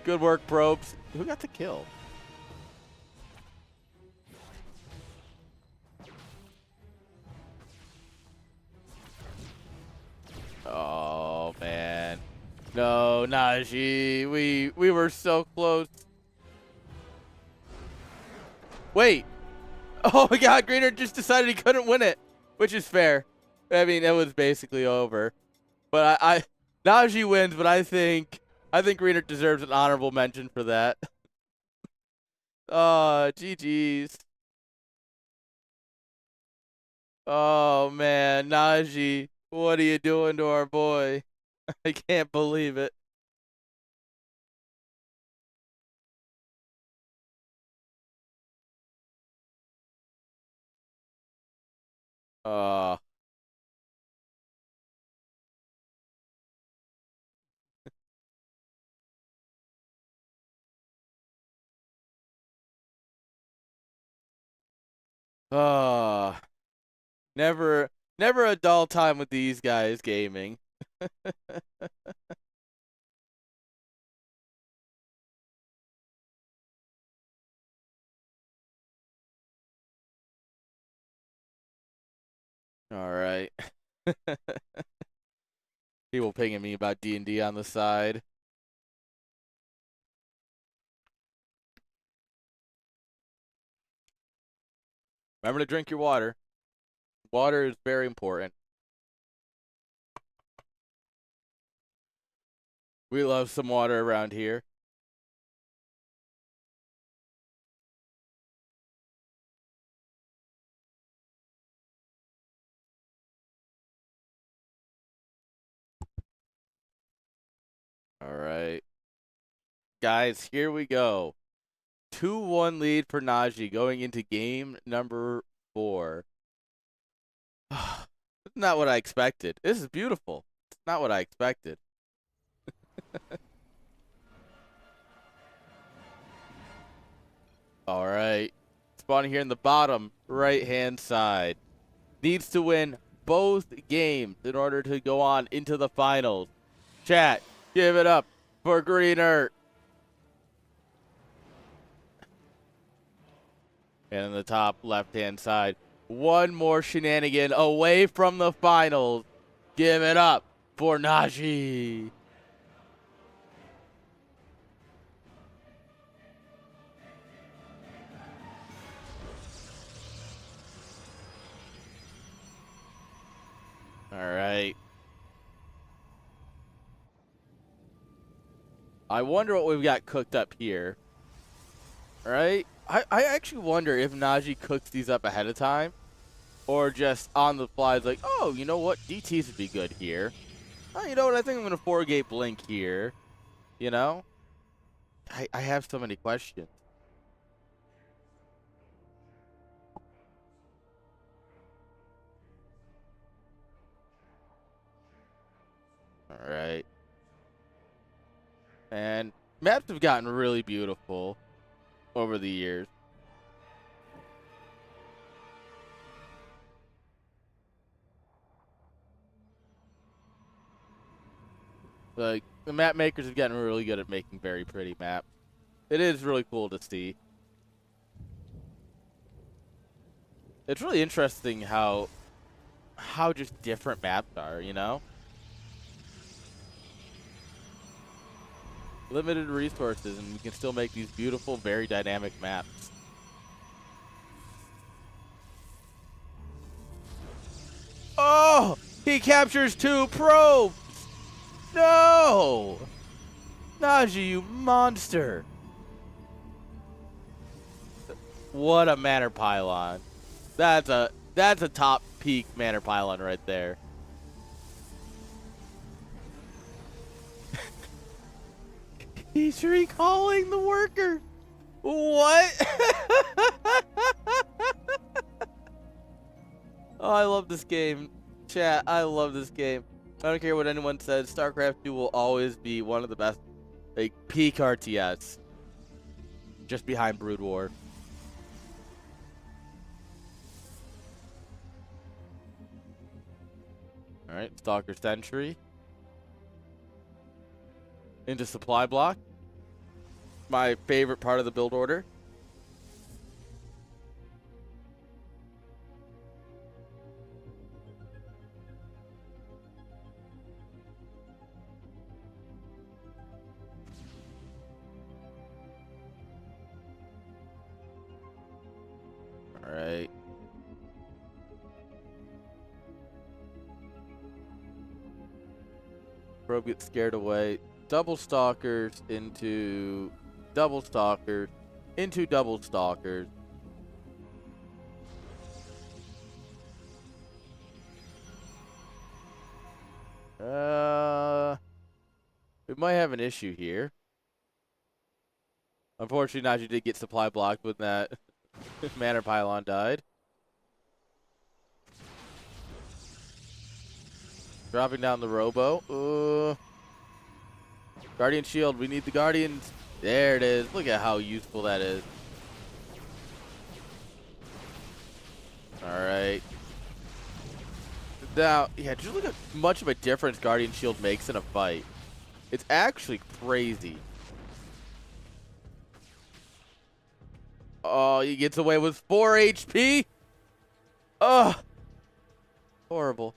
Good work, probes. Who got the kill? Oh man. No, Najee. We were so close. Wait. Oh my god, Greener just decided he couldn't win it. Which is fair. I mean, it was basically over. But I Najee wins, but I think Greener deserves an honorable mention for that. Oh, GG's. Oh man, Najee, what are you doing to our boy? I can't believe it. Uh Oh, never a dull time with these guys gaming. All right. People pinging me about D&D on the side. Remember to drink your water. Water is very important. We love some water around here. All right. Guys, here we go. 2-1 lead for Najee going into game number 4. It's not what I expected. This is beautiful. It's not what I expected. All right. Spawning here in the bottom right-hand side. Needs to win both games in order to go on into the finals. Chat, give it up for Greener. And in the top left-hand side, one more shenanigan away from the finals. Give it up for Najee. All right. I wonder what we've got cooked up here. All right. I actually wonder if Najee cooks these up ahead of time Or just on the fly, it's like, oh, you know what? DTs would be good here. Oh, you know what? I think I'm going to 4-gate blink here. You know? I have so many questions. All right. And maps have gotten really beautiful over the years. Like, the map makers have gotten really good at making very pretty maps. It is really cool to see. It's really interesting how just different maps are, you know? Limited resources, and we can still make these beautiful, very dynamic maps. Oh! He captures 2 probes! No! Najee, you monster! What a Manor Pylon. That's a top peak Manor Pylon right there. He's recalling the worker. What? Oh, I love this game. Chat, I love this game. I don't care what anyone says. StarCraft 2 will always be one of the best, like, peak RTS. Just behind Brood War. Alright, Stalker Sentry. Into Supply Block. My favorite part of the build order. Alright. Probe gets scared away. Double Stalkers into double Stalkers into double Stalkers. We might have an issue here. Unfortunately, Najee did get supply blocked when that Manor Pylon died. Dropping down the Robo. Guardian Shield. We need the Guardians. There it is. Look at how useful that is. Alright. Now, yeah, just look at how much of a difference Guardian Shield makes in a fight. It's actually crazy. Oh, he gets away with 4 HP. Oh, horrible.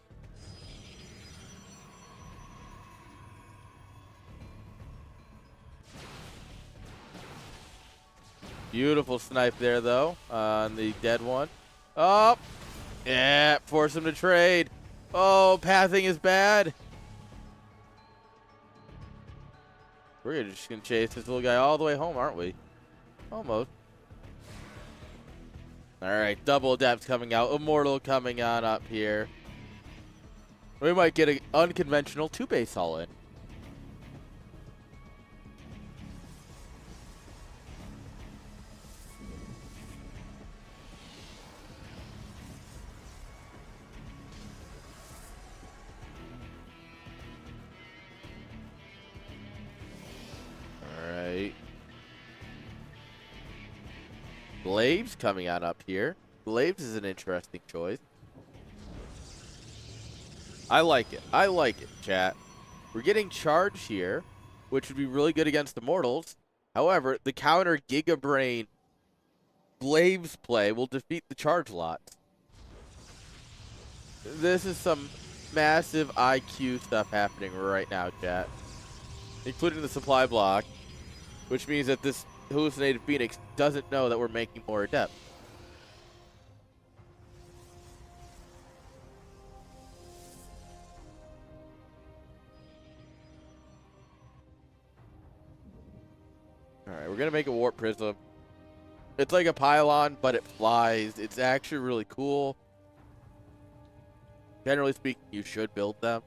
Beautiful snipe there, though, on the dead one. Oh, yeah, force him to trade. Oh, pathing is bad. We're just going to chase this little guy all the way home, aren't we? Almost. All right, double depth coming out. Immortal coming on up here. We might get an unconventional 2-base all in. Glaives coming on up here. Glaives is an interesting choice. I like it. I like it, chat. We're getting charge here, which would be really good against Immortals. However, the counter Giga Brain Glaives play will defeat the charge lots. This is some massive IQ stuff happening right now, chat. Including the supply block, which means that this hallucinated Phoenix doesn't know that we're making more adept. Alright, we're gonna make a warp prism. It's like a pylon, but it flies. It's actually really cool. Generally speaking, you should build them.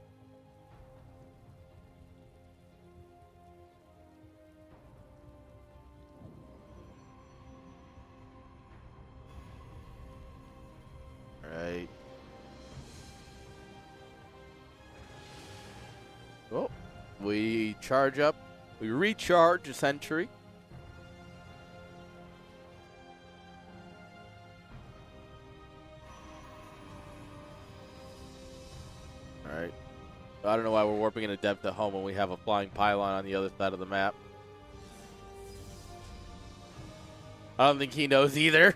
Alright. Oh, we charge up. We recharge a sentry. Alright. I don't know why we're warping into depth at home when we have a flying pylon on the other side of the map. I don't think he knows either.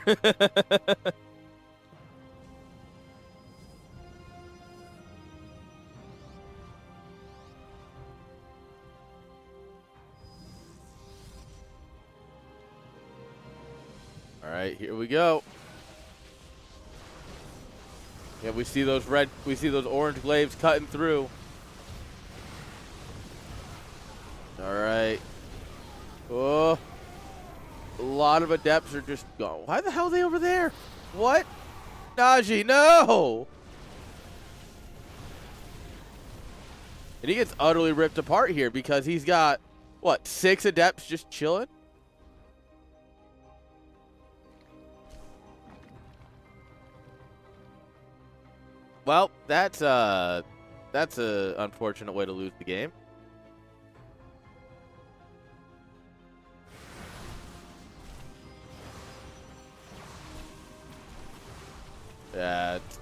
Alright, here we go. Yeah, we see those orange glaives cutting through. Alright. Oh. A lot of adepts are just going. Why the hell are they over there? What? Najee, no! And he gets utterly ripped apart here because he's got, what, 6 adepts just chilling? Well, that's a unfortunate way to lose the game. That's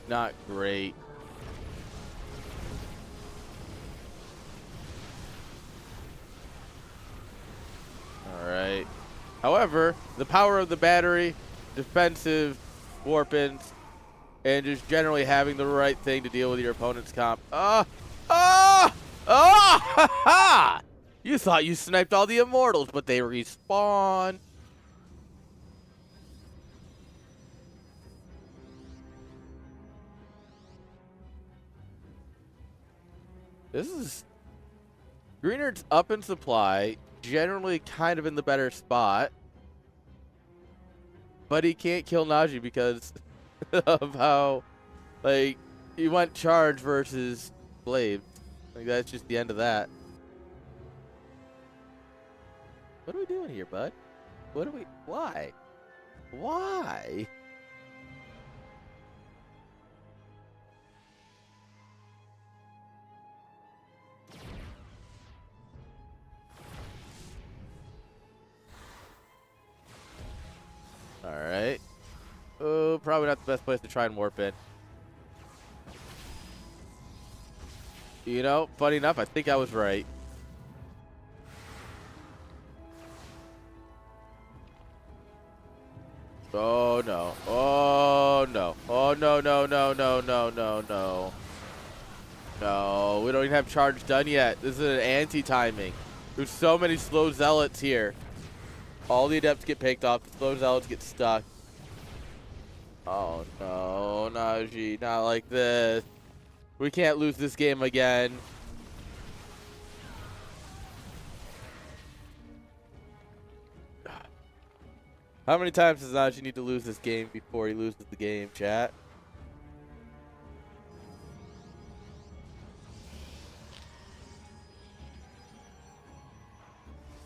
not great. All right. However, the power of the battery, defensive warp-ins, and just generally having the right thing to deal with your opponent's comp. Ha ha! You thought you sniped all the immortals, but they respawn. This is Greenard's up in supply, generally kind of in the better spot, but he can't kill Najee because of how, like, he went charge versus Blade. Like, that's just the end of that. What are we doing here, bud? Why? Why? All right. Oh, probably not the best place to try and warp in. You know, funny enough, I think I was right. Oh, no. Oh, no. Oh, no, no, no, no, no, no, no. No, we don't even have charge done yet. This is an anti-timing. There's so many slow zealots here. All the adepts get picked off. The slow zealots get stuck. Oh, no, Najee. Not like this. We can't lose this game again. How many times does Najee need to lose this game before he loses the game, chat?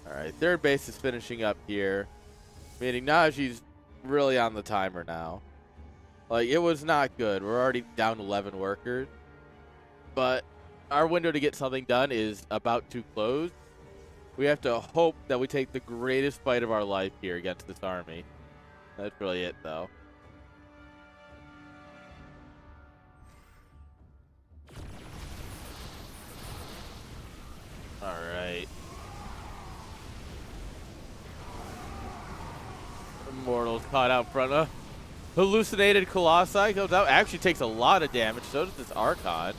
Alright, third base is finishing up here. Meaning Najee's really on the timer now. Like, it was not good. We're already down 11 workers. But our window to get something done is about to close. We have to hope that we take the greatest fight of our life here against this army. That's really it, though. Alright. Immortals caught out front. Hallucinated Colossi goes out. Actually takes a lot of damage. So does this Archon.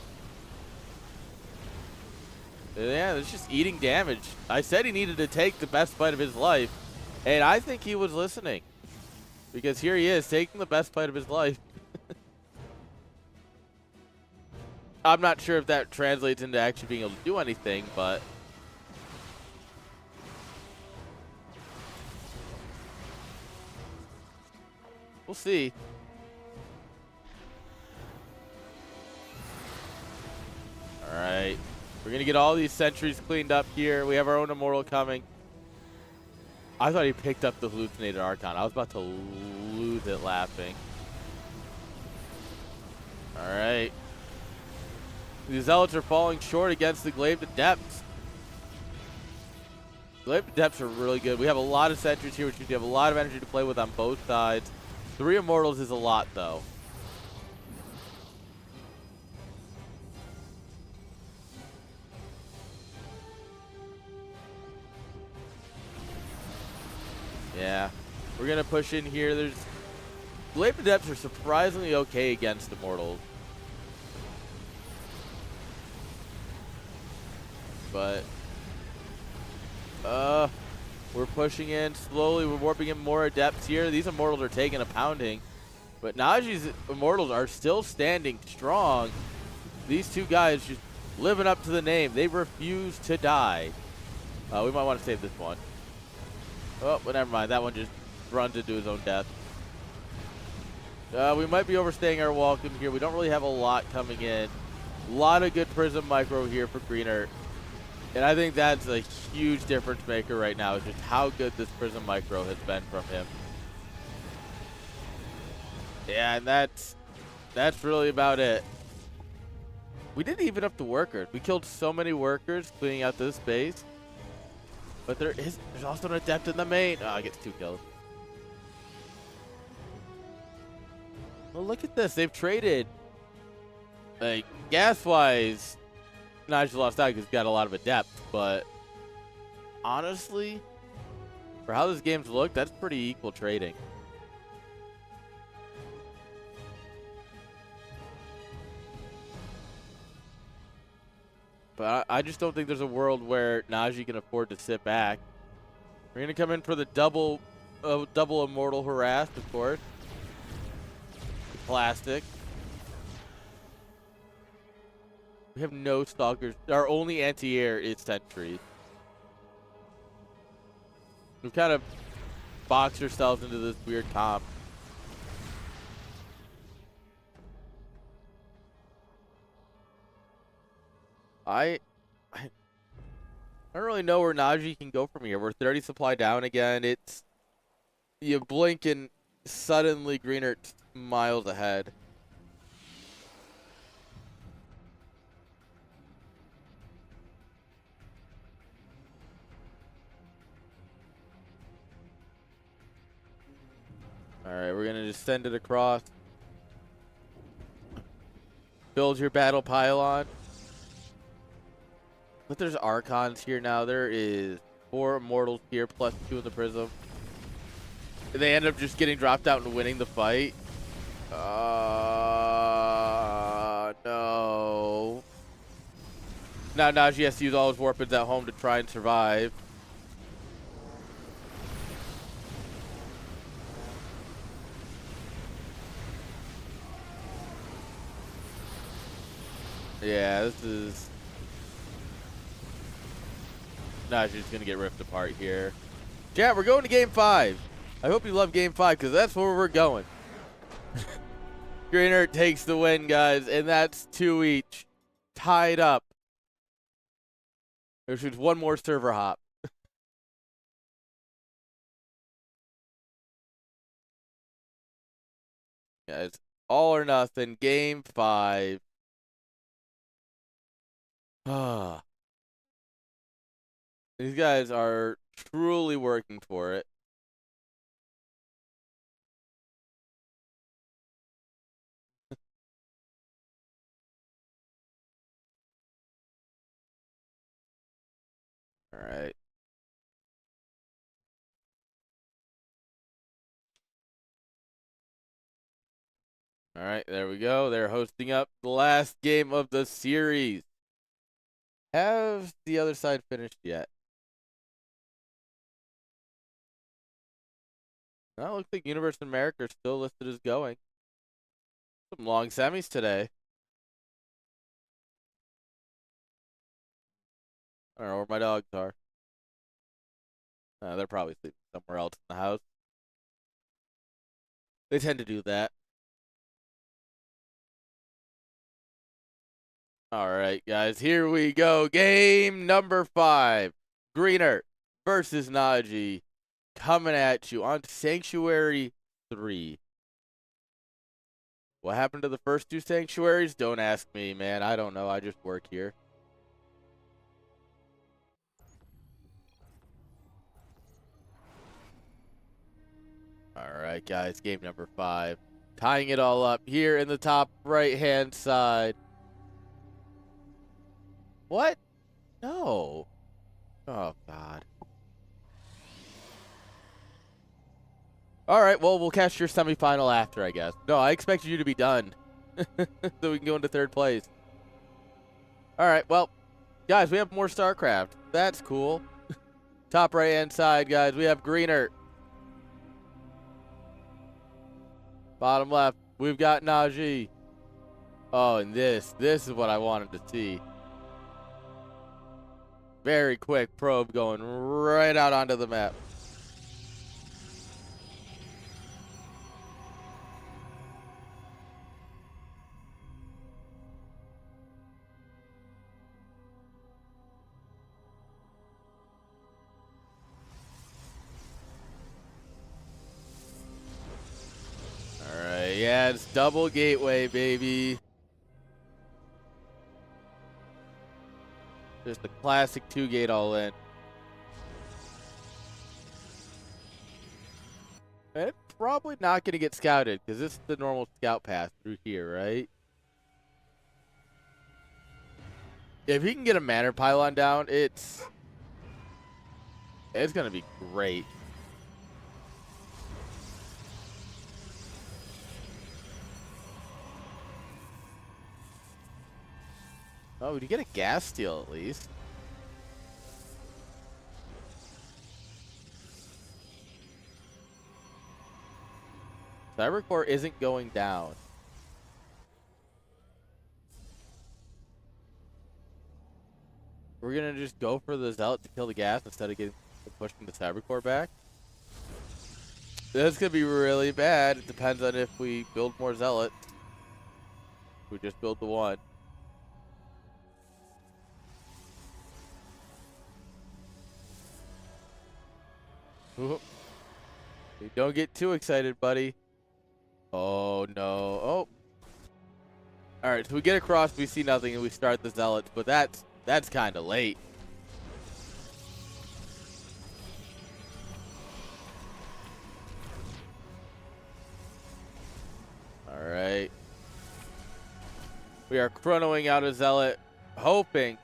Yeah, it's just eating damage. I said he needed to take the best fight of his life. And I think he was listening. Because here he is, taking the best fight of his life. I'm not sure if that translates into actually being able to do anything, but... we'll see. We're gonna get all these sentries cleaned up here. We have our own immortal coming. I thought he picked up the hallucinated Archon. I was about to lose it laughing. Alright. The Zealots are falling short against the Glaive Adepts. Glaive Adepts are really good. We have a lot of sentries here, which means you have a lot of energy to play with on both sides. 3 Immortals is a lot, though. Yeah. We're going to push in here. Glaive Adepts are surprisingly okay against Immortals. But we're pushing in slowly. We're warping in more Adepts here. These Immortals are taking a pounding. But Najee's Immortals are still standing strong. These two guys just living up to the name. They refuse to die. We might want to save this one. Oh, but never mind. That one just runs into his own death. We might be overstaying our welcome here. We don't really have a lot coming in. A lot of good Prism Micro here for Greenert. And I think that's a huge difference maker right now, is just how good this Prism Micro has been from him. Yeah, and that's really about it. We didn't even up the workers. We killed so many workers cleaning out this base. But there's also an Adept in the main. Oh, I get 2 kills. Well, look at this. They've traded. Like, gas-wise, Najee lost out because he's got a lot of Adept. But honestly, for how this game's looked, that's pretty equal trading. But I just don't think there's a world where Najee can afford to sit back. We're going to come in for the double Immortal Harassed, of course. Plastic. We have no Stalkers. Our only anti-air is Sentry. We've kind of boxed ourselves into this weird comp. I don't really know where Najee can go from here. We're 30 supply down again. It's, you blink and suddenly Greenert's miles ahead. All right, we're gonna just send it across. Build your battle pylon. But there's Archons here now. There is 4 Immortals here, plus 2 in the Prism. They end up just getting dropped out and winning the fight. No. Now Najee has to use all his weapons at home to try and survive. Yeah, this is... Najee's gonna get ripped apart here. Chat, we're going to Game 5. I hope you love Game 5, because that's where we're going. Greenert takes the win, guys, and that's 2 each. Tied up. There's just one more server hop. Yeah, it's all or nothing. Game 5. Ah. These guys are truly working for it. All right. All right, there we go. They're hosting up the last game of the series. Have the other side finished yet? Well, it looks like Universe and America are still listed as going. Some long semis today. I don't know where my dogs are. They're probably sleeping somewhere else in the house. They tend to do that. All right, guys, here we go. Game number 5. Greener versus Najee coming at you on Sanctuary 3. What happened to the first 2 sanctuaries? Don't ask me, man. I don't know. I just work here. All right, guys, game number 5. Tying it all up here in the top right-hand side. What? No. Oh, God. All right, well, we'll catch your semifinal after, I guess. No, I expected you to be done so we can go into 3rd place. All right, well, guys, we have more StarCraft. That's cool. Top right-hand side, guys, we have Greener. Bottom left, we've got Najee. Oh, and this is what I wanted to see. Very quick probe going right out onto the map. All right, yeah, it's double gateway, baby. Just the classic 2-gate all in. And it's probably not going to get scouted because this is the normal scout path through here, right? If he can get a Manor Pylon down, it's going to be great. Oh, did you get a gas steal at least? Cybercore isn't going down. We're going to just go for the Zealot to kill the gas instead of pushing the Cybercore back. That's going to be really bad. It depends on if we build more Zealots. We just build the one. Ooh. Don't get too excited, buddy. Oh, no. Oh. All right, so we get across, we see nothing, and we start the Zealots, but that's kind of late. All right. We are chronoing out a Zealot, hoping.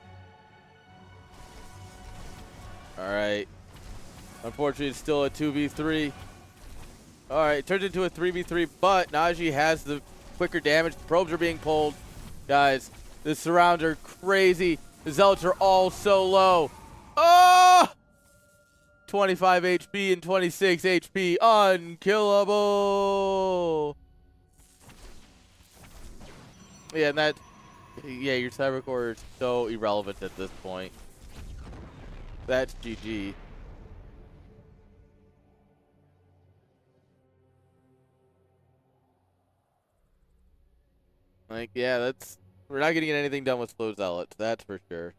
All right. Unfortunately, it's still a 2v3. All right, it turns into a 3v3, but Najee has the quicker damage. The probes are being pulled. Guys, the surrounds are crazy. The Zealots are all so low. Oh! 25 HP and 26 HP. Unkillable. Yeah, and your Cybercore is so irrelevant at this point. That's GG. Like, yeah, we're not gonna get anything done with slow Zealots, that's for sure.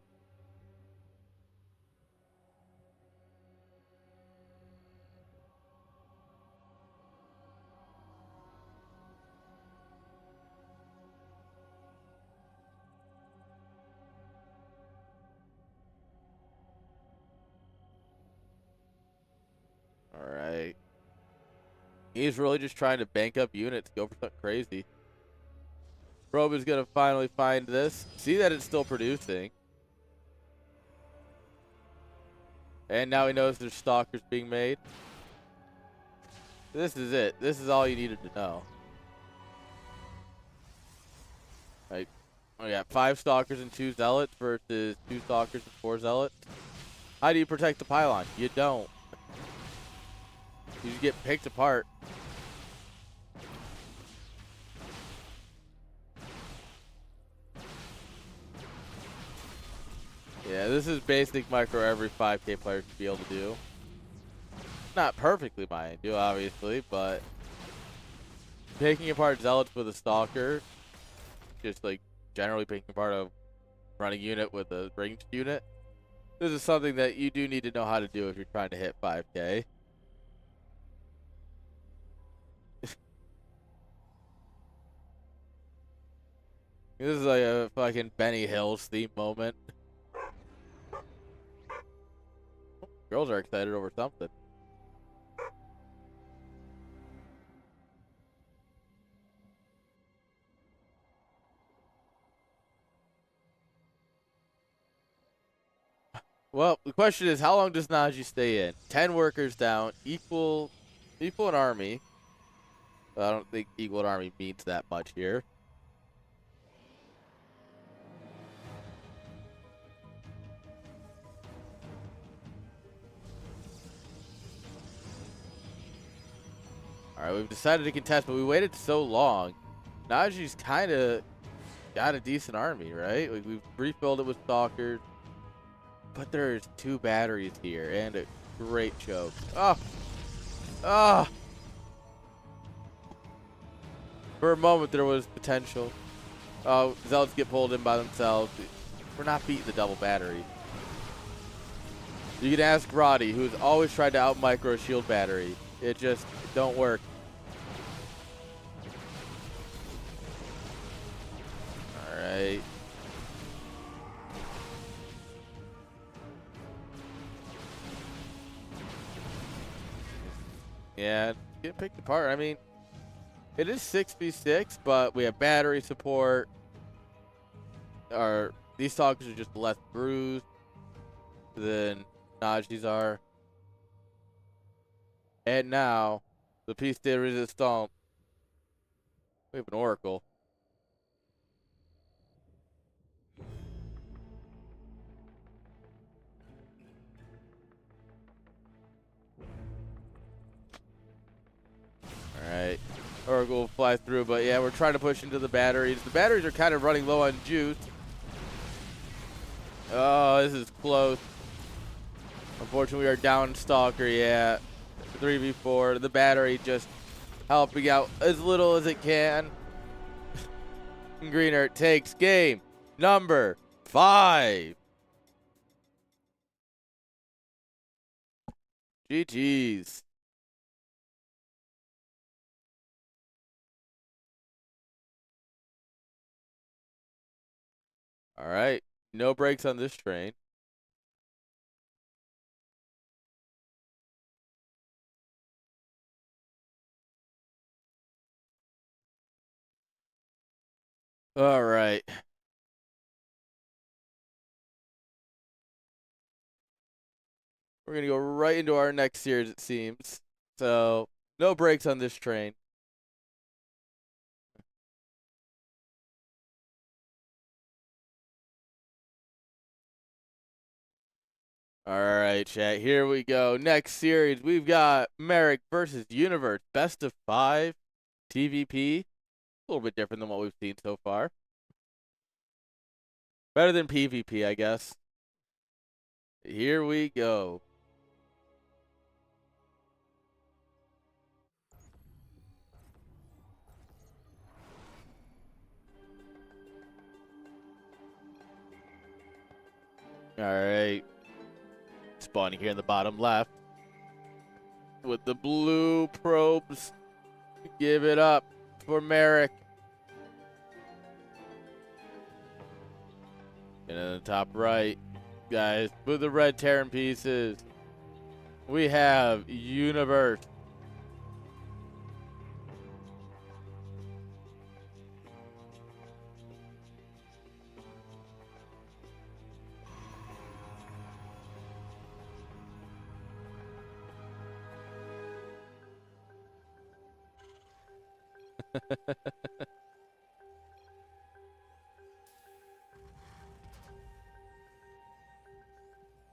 Alright. He's really just trying to bank up units, go for something crazy. Probe is going to finally find this. See that it's still producing. And now he knows there's stalkers being made. This is it. This is all you needed to know. Like, we got 5 stalkers and 2 zealots versus 2 stalkers and 4 zealots. How do you protect the pylon? You don't. You just get picked apart. Yeah, this is basic micro every 5K player should be able to do. Not perfectly, mind you, obviously, but picking apart zealots with a stalker, just like generally picking apart a running unit with a ranged unit. This is something that you do need to know how to do if you're trying to hit 5K. This is like a fucking Benny Hills theme moment. Girls are excited over something. Well, the question is, how long does Najee stay in? 10 workers down, equal an army. I don't think equal an army means that much here. All right, we've decided to contest, but we waited so long. Najee's kind of got a decent army, right? Like, we've refilled it with stalkers, but there's 2 batteries here and a great choke. Oh. For a moment, there was potential. Oh, Zealots get pulled in by themselves. We're not beating the double battery. You can ask Roddy, who's always tried to out-micro shield battery. It don't work. Alright. Yeah, get picked apart. I mean, it is 6v6, but we have battery support. These talkers are just less bruised than Najee's are. And now, the piece de resistance. We have an Oracle. Alright. Oracle will fly through, but yeah, we're trying to push into the batteries. The batteries are kind of running low on juice. Oh, this is close. Unfortunately, we are down Stalker, yeah. 3v4. The battery just helping out as little as it can. Greener takes game number 5. GG's. All right. No breaks on this train. All right. We're going to go right into our next series, it seems. So, no breaks on this train. All right, chat. Here we go. Next series, we've got Merrick versus Universe. Best of 5 TVP. A little bit different than what we've seen so far. Better than PvP, I guess. Here we go. All right. Spawning here in the bottom left. With the blue probes. Give it up for Merrick. And in the top right, guys, with the red Terran pieces, we have Universe.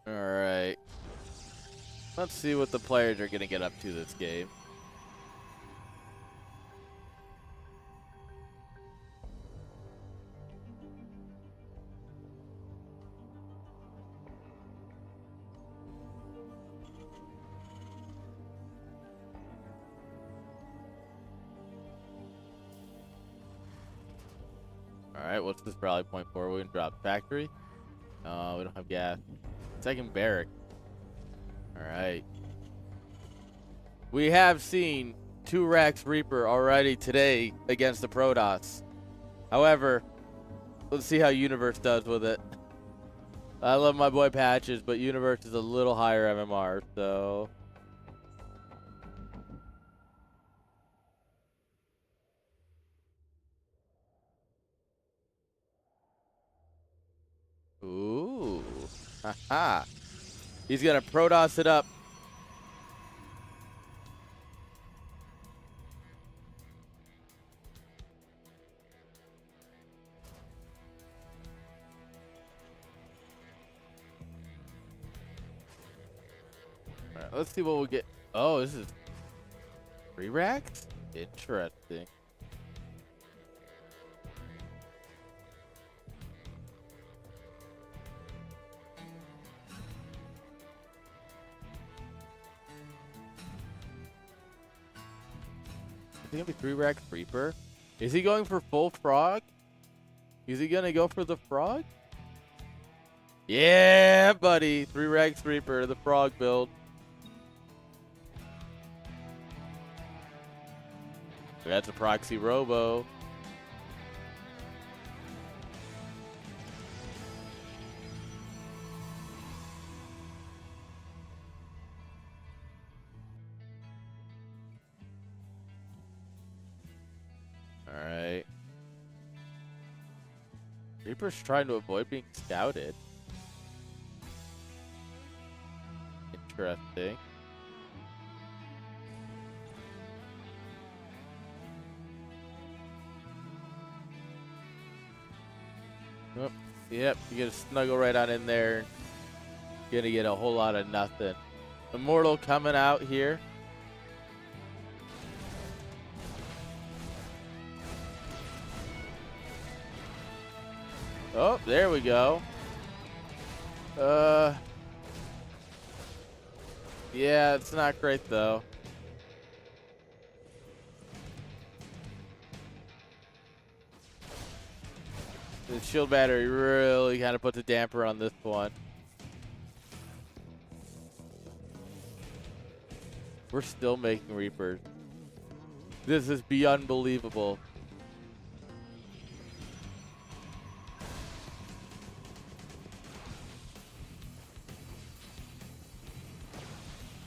All right. Let's see what the players are going to get up to this game. Alright, what's this rally point for? We're gonna drop factory. We don't have gas. Second barrack. Alright. We have seen 2 Rex Reaper already today against the Protoss. However, let's see how Universe does with it. I love my boy Patches, but Universe is a little higher MMR, so... Ooh. Haha. He's gonna Protoss it up. Alright, let's see what we'll get. Oh, this is 3 racks? Interesting. Is he gonna be 3 racks Reaper? Is he going for full frog? Is he gonna go for the frog? Yeah, buddy. 3 racks Reaper, the frog build. That's a proxy robo. Alright. Reaper's trying to avoid being scouted. Interesting. Oh, yep, you gotta snuggle right on in there. You're gonna get a whole lot of nothing. Immortal coming out here. Oh, there we go. Yeah, it's not great though. The shield battery really kind of puts a damper on this one. We're still making Reapers. This is beyond unbelievable.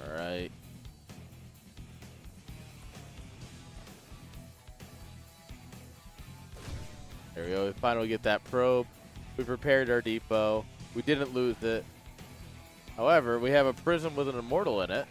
All right. There we go. We finally get that probe. We prepared our depot. We didn't lose it. However, we have a prism with an immortal in it.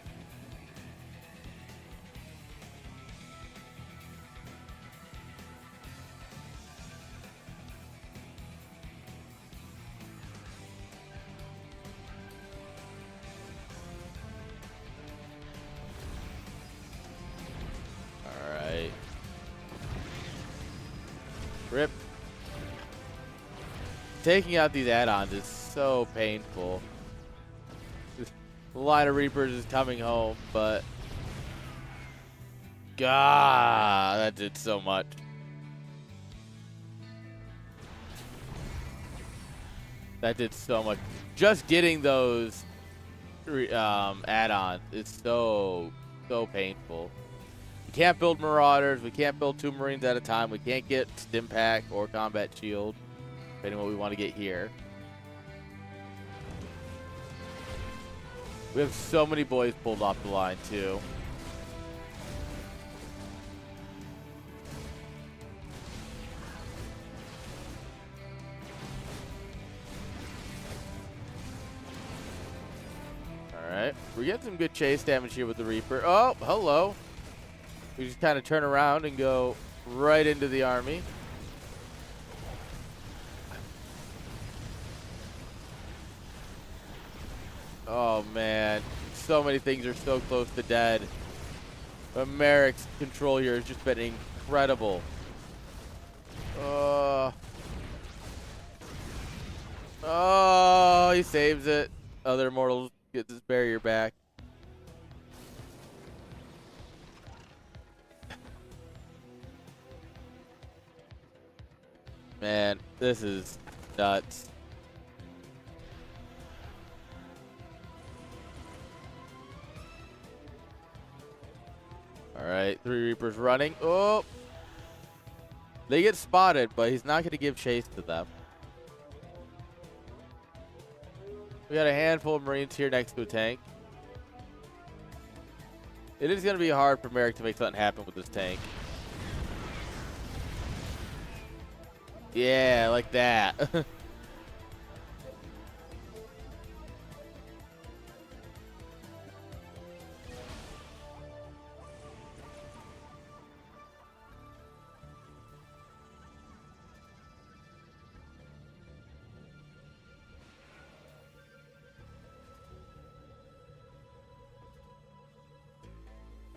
All right. Rip. Taking out these add-ons is so painful. The line of Reapers is coming home, but God, that did so much. That did so much. Just getting those add-ons is so painful. We can't build Marauders. We can't build 2 Marines at a time. We can't get Stim Pack or Combat Shield, depending on what we want to get here. We have so many boys pulled off the line, too. Alright. We're getting some good chase damage here with the Reaper. Oh, hello. We just kind of turn around and go right into the army. Oh, man. So many things are so close to dead. But Merrick's control here has just been incredible. Oh, he saves it. Other immortals gets his barrier back. Man, this is nuts. All right, 3 Reapers running. Oh! They get spotted, but he's not going to give chase to them. We got a handful of Marines here next to a tank. It is going to be hard for Merrick to make something happen with this tank. Yeah, like that.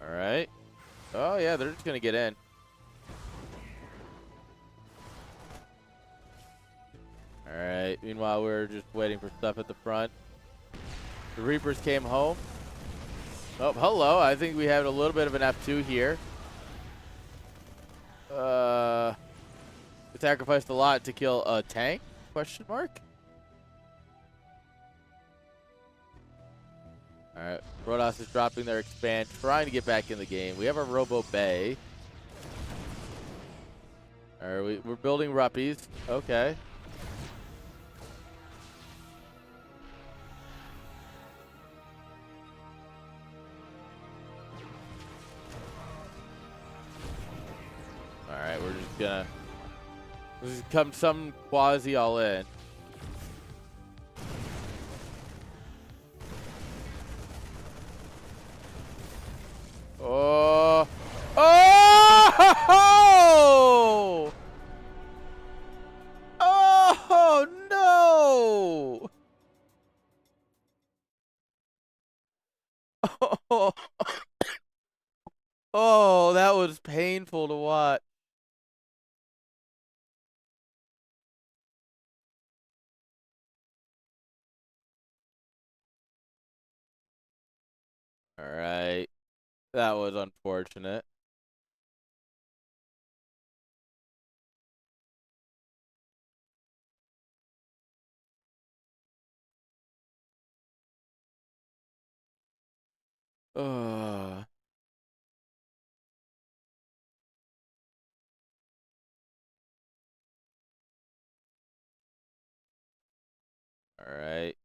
All right. Oh, yeah, they're just going to get in. All right. Meanwhile, we're just waiting for stuff at the front. The Reapers came home. Oh, hello. I think we have a little bit of an F2 here. We sacrificed a lot to kill a tank? Question mark? All right. Rodos is dropping their expand, trying to get back in the game. We have a Robo Bay. All right, we're building Ruppies. Okay. All right, we're just gonna come some quasi all in. Oh! Oh! Oh no! Oh, oh, that was painful to watch. All right. That was unfortunate. Ugh. All right.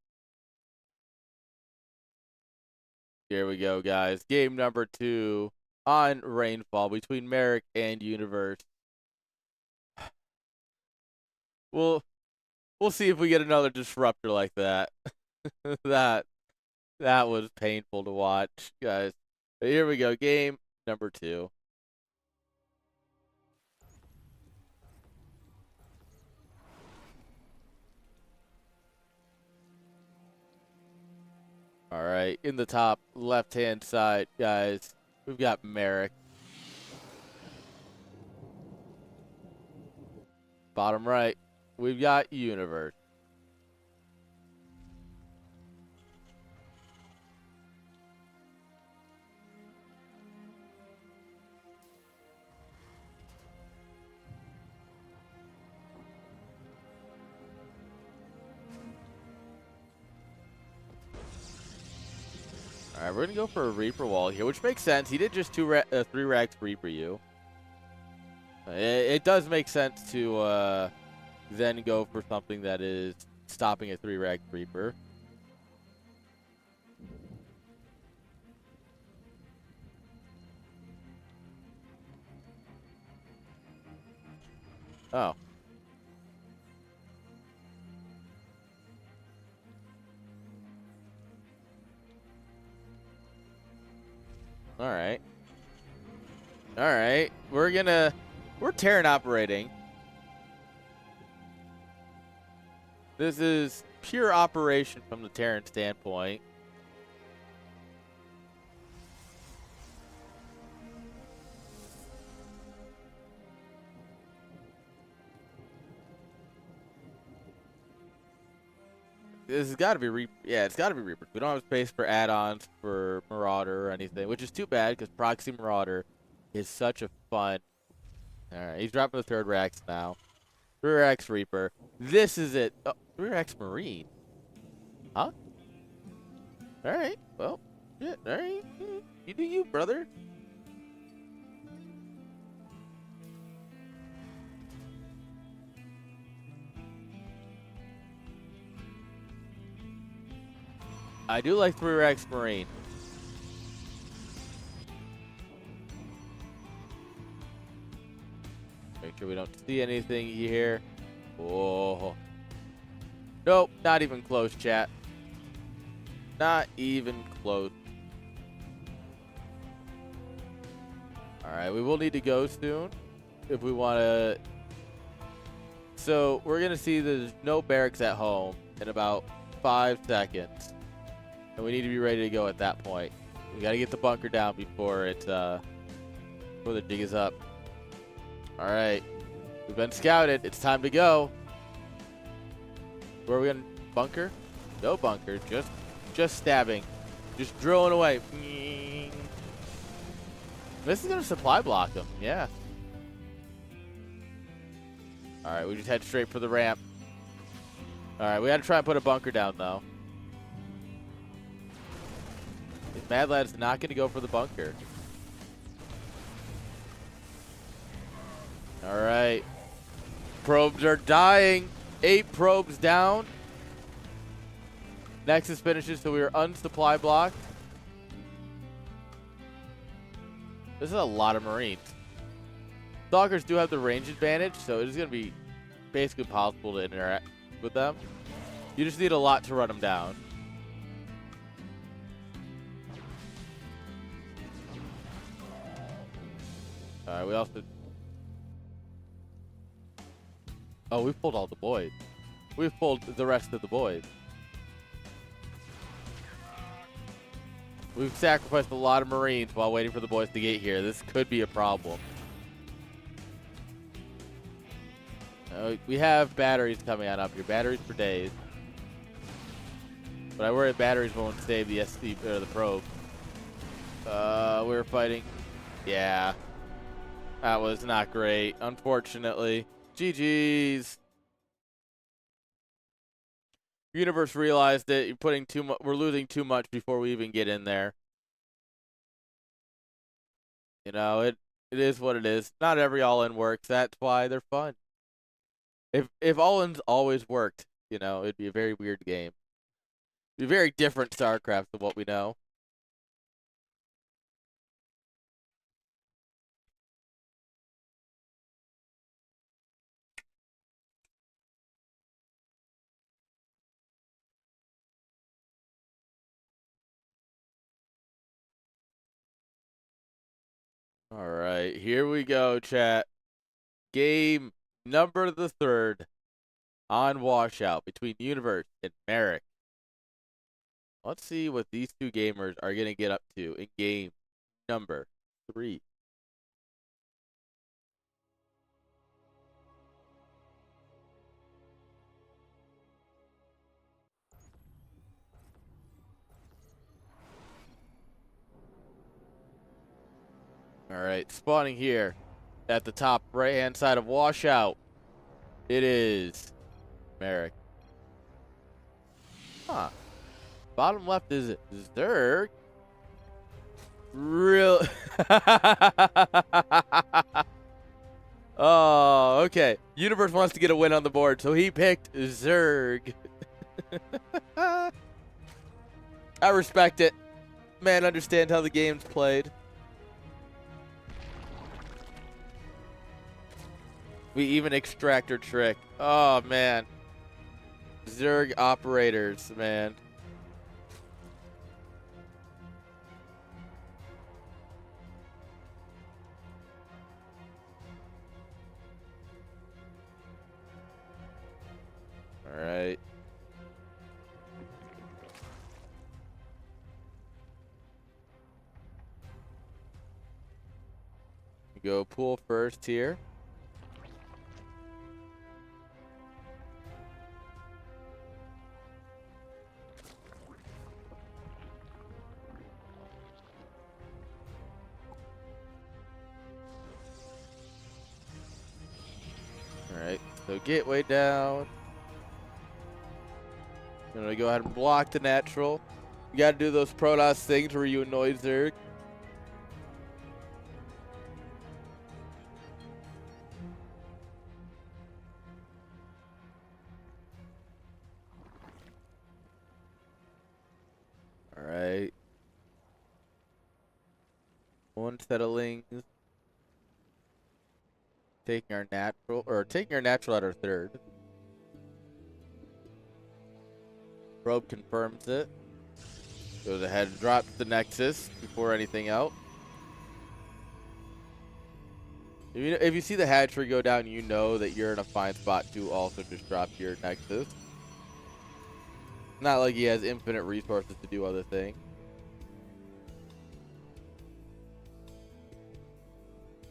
Here we go, guys. Game number 2 on Rainfall between Merrick and Universe. We'll see if we get another disruptor like that. that that was painful to watch, guys. But here we go. Game number 2. All right, in the top left-hand side, guys, we've got Merrick. Bottom right, we've got Universe. All right, we're gonna go for a Reaper wall here, which makes sense. He did just 3 racks Reaper you. It does make sense to then go for something that is stopping a 3-rack Reaper. Oh. All right. All right. We're Terran operating. This is pure operation from the Terran standpoint. This has got to be yeah, it's got to be Reaper. We don't have space for add-ons for Marauder or anything, which is too bad because Proxy Marauder is such a fun. All right, he's dropping the 3rd racks now. Rear X Reaper. This is it. Oh, Rear X Marine. Huh? Alright. Well, shit. Alright. You do you, brother. I do like Rear X Marine. Make sure we don't see anything here. Whoa. Nope, not even close, chat. Not even close. Alright, we will need to go soon if we want to. So, we're going to see there's no barracks at home in about 5 seconds. And we need to be ready to go at that point. We got to get the bunker down before it's before the jig is up. Alright. We've been scouted. It's time to go. Where are we going to bunker? No bunker. Just stabbing. Just drilling away. This is going to supply block them. Yeah. Alright, we just head straight for the ramp. Alright, we got to try and put a bunker down, though. Mad Lad's not going to go for the bunker. Alright. Probes are dying. 8 probes down. Nexus finishes, so we are unsupply blocked. This is a lot of Marines. Stalkers do have the range advantage, so it is going to be basically possible to interact with them. You just need a lot to run them down. Alright, we also... Oh, we've pulled all the boys. We've pulled the rest of the boys. We've sacrificed a lot of Marines while waiting for the boys to get here. This could be a problem. We have batteries coming on up here. Batteries for days. But I worry batteries won't save the SD or the probe. We're fighting. Yeah. That was not great, unfortunately. GG's. Universe realized it. You're putting too much. We're losing too much before we even get in there. You know, it is what it is. Not every all-in works. That's why they're fun. If all-ins always worked, you know, it'd be a very weird game. It'd be a very different StarCraft than what we know. All right, here we go, chat. Game number the 3rd on Washout between Universe and Merrick. Let's see what these two gamers are going to get up to in game number 3. All right, spawning here at the top right-hand side of Washout. It is Merrick. Huh. Bottom left is Zerg. Real. Oh, okay. Universe wants to get a win on the board, so he picked Zerg. I respect it. Man, understand how the game's played. We even extractor trick. Oh, man. Zerg operators, man. All right. Go pool first here. All right. So gateway down. I'm gonna go ahead and block the natural. You gotta do those Protoss things where you annoy Zerg. Alright. One settlings. Taking our natural at our third. Probe confirms it. Goes ahead and drops the Nexus before anything else. If you see the hatchery go down, you know that you're in a fine spot to also just drop your Nexus. Not like he has infinite resources to do other things.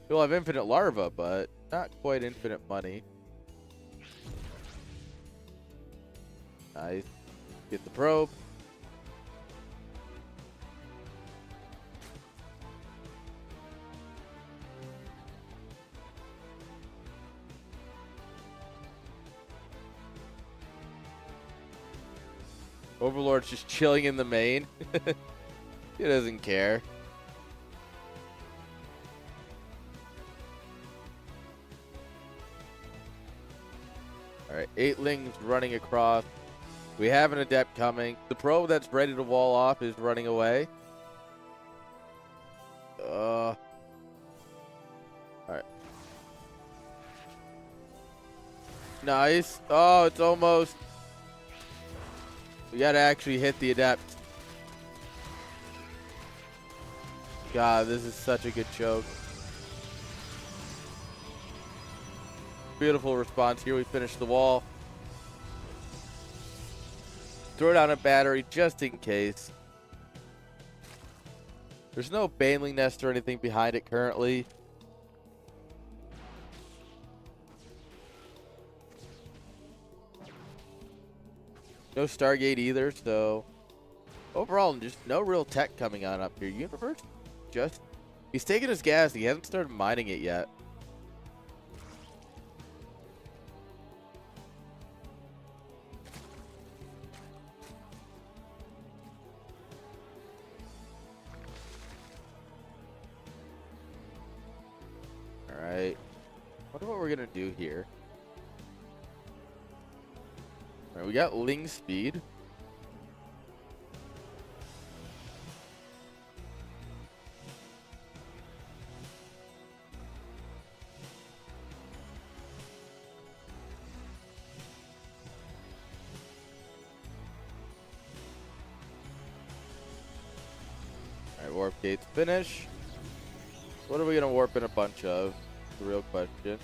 He'll have infinite larva, but not quite infinite money. Nice. Get the probe. Overlord's just chilling in the main. He doesn't care. Alright, 8lings running across. We have an adept coming. The probe that's ready to wall off is running away. Alright. Nice. Oh, it's almost. We gotta actually hit the adept. God, this is such a good choke. Beautiful response here. We finished the wall. Throw down a battery just in case. There's no baneling nest or anything behind it currently. No Stargate either, so overall just no real tech coming on up here. Universe just, he's taking his gas. He hasn't started mining it yet. Alright. Wonder what we're gonna do here. Alright, we got Ling speed. Alright, warp gates finish. What are we gonna warp in a bunch of? The real question.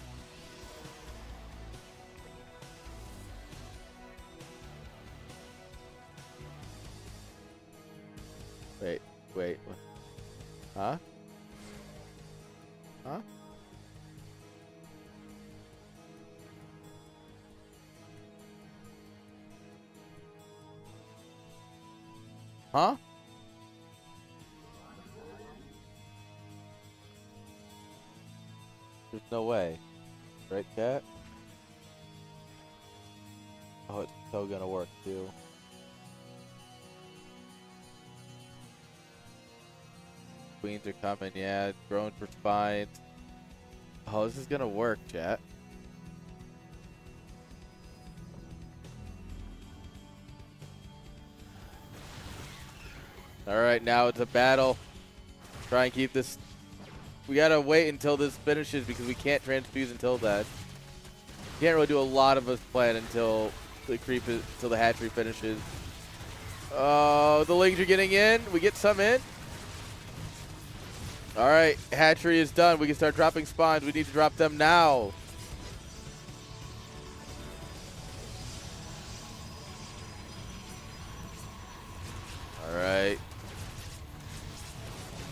Wait. Huh? Huh? Huh? There's no way. Right, cat? Oh, it's so gonna work, too. Queens are coming, yeah. Drones for spines. Oh, this is gonna work, chat. Alright, now it's a battle. Try and keep this. We gotta wait until this finishes because we can't transfuse until that. Can't really do a lot of us plan until the until the hatchery finishes. Oh, the lings are getting in. We get some in. Alright, hatchery is done. We can start dropping spawns. We need to drop them now. Alright.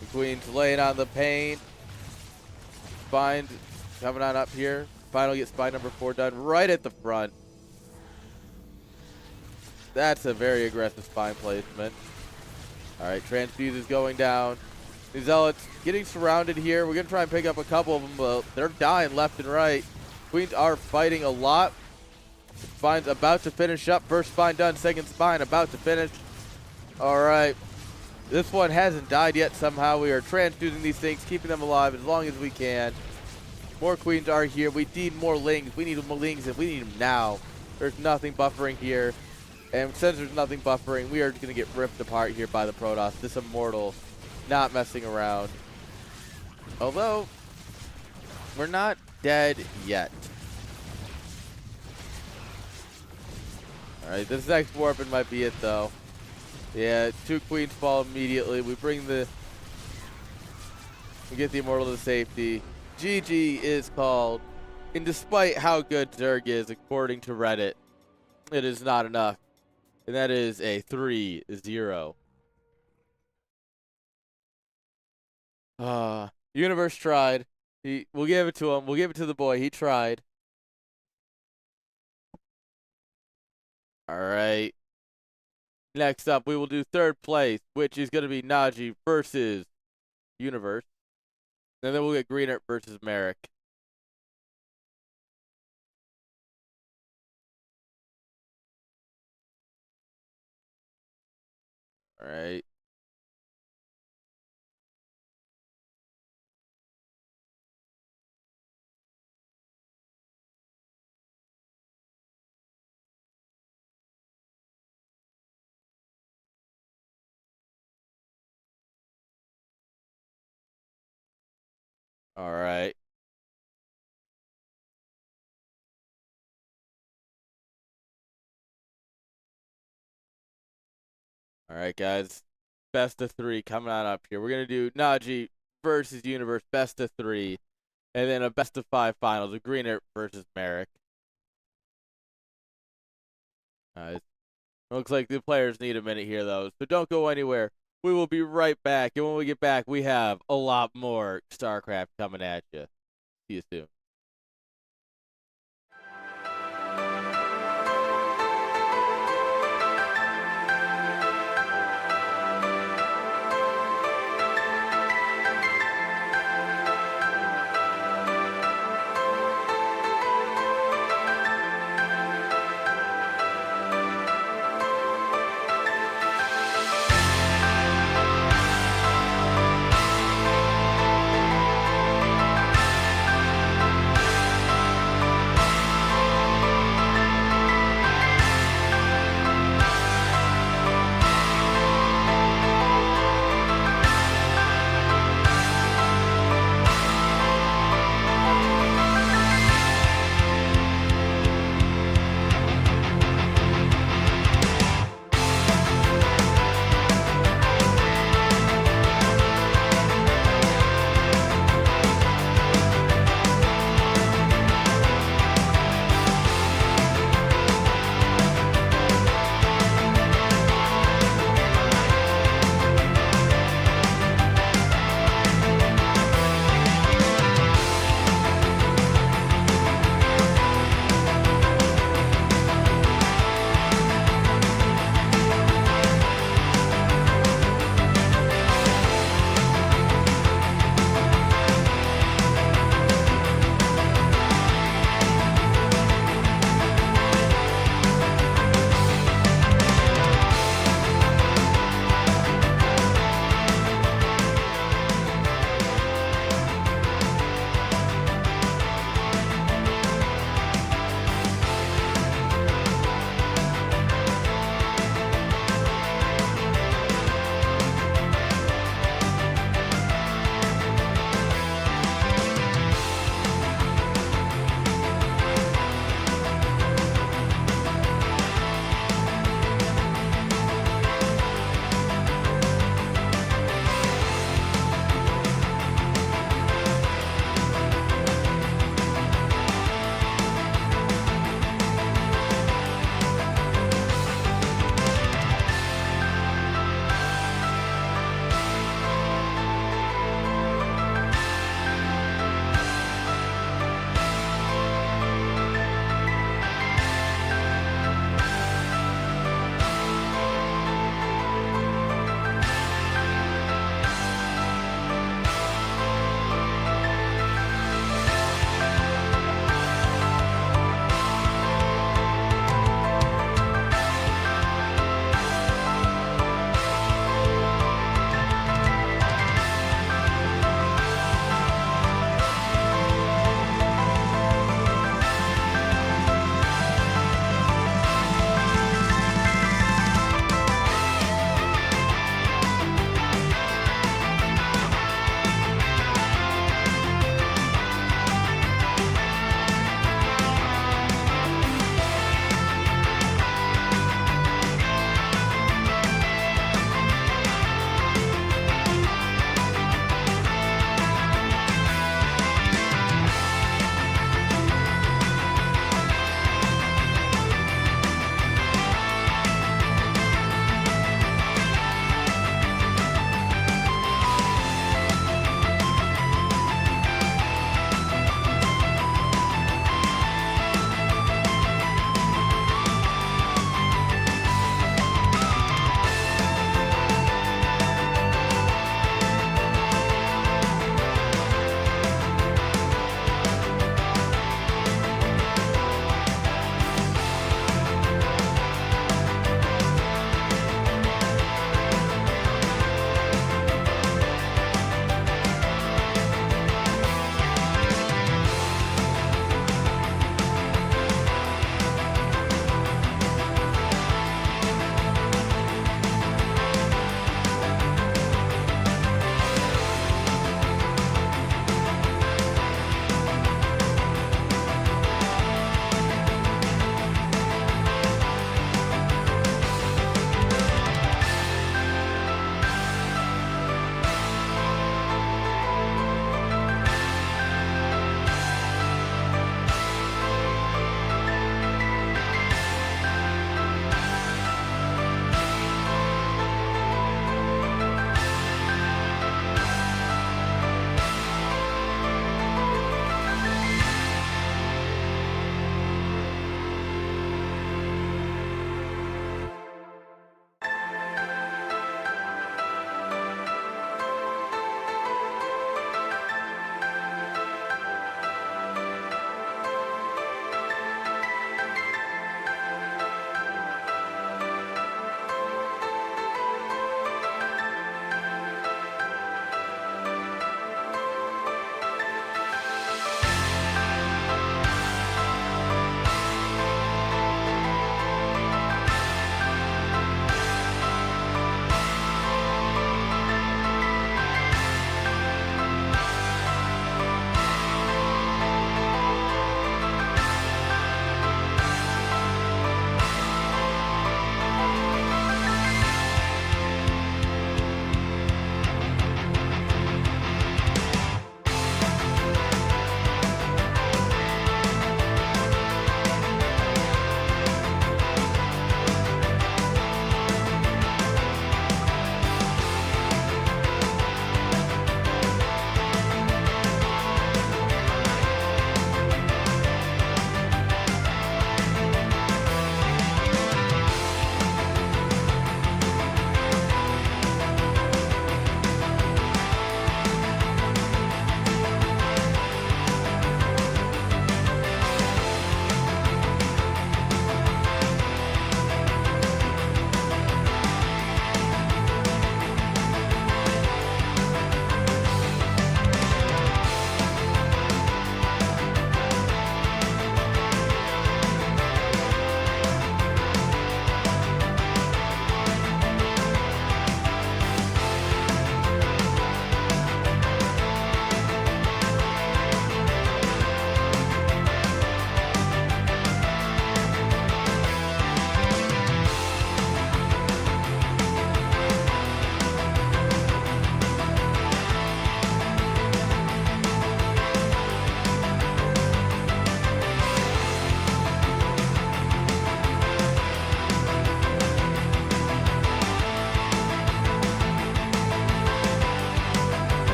The queen's laying on the paint. Spine coming on up here. Finally get spine number 4 done right at the front. That's a very aggressive spine placement. Alright, transfuse is going down. The Zealots getting surrounded here. We're going to try and pick up a couple of them, but they're dying left and right. Queens are fighting a lot. Spine's about to finish up. First spine done, second spine about to finish. All right. This one hasn't died yet somehow. We are transfusing these things, keeping them alive as long as we can. More queens are here. We need more lings. We need more lings, and we need them now. There's nothing buffering here. And since there's nothing buffering, we are going to get ripped apart here by the Protoss. This Immortal not messing around. Although, we're not dead yet. Alright, this next warping might be it, though. Yeah, 2 queens fall immediately. We get the Immortal to safety. GG is called. And despite how good Zerg is, according to Reddit, it is not enough. And that is a 3-0. Universe tried. We'll give it to him. We'll give it to the boy. He tried. All right. Next up, we will do third place, which is going to be Najee versus Universe. And then we'll get Greenert versus Merrick. All right. All right. All right, guys. Best of 3 coming on up here. We're going to do Najee versus Universe, best of 3. And then a best of 5 finals of Greenert versus Merrick. Looks like the players need a minute here, though. So don't go anywhere. We will be right back. And when we get back, we have a lot more StarCraft coming at you. See you soon.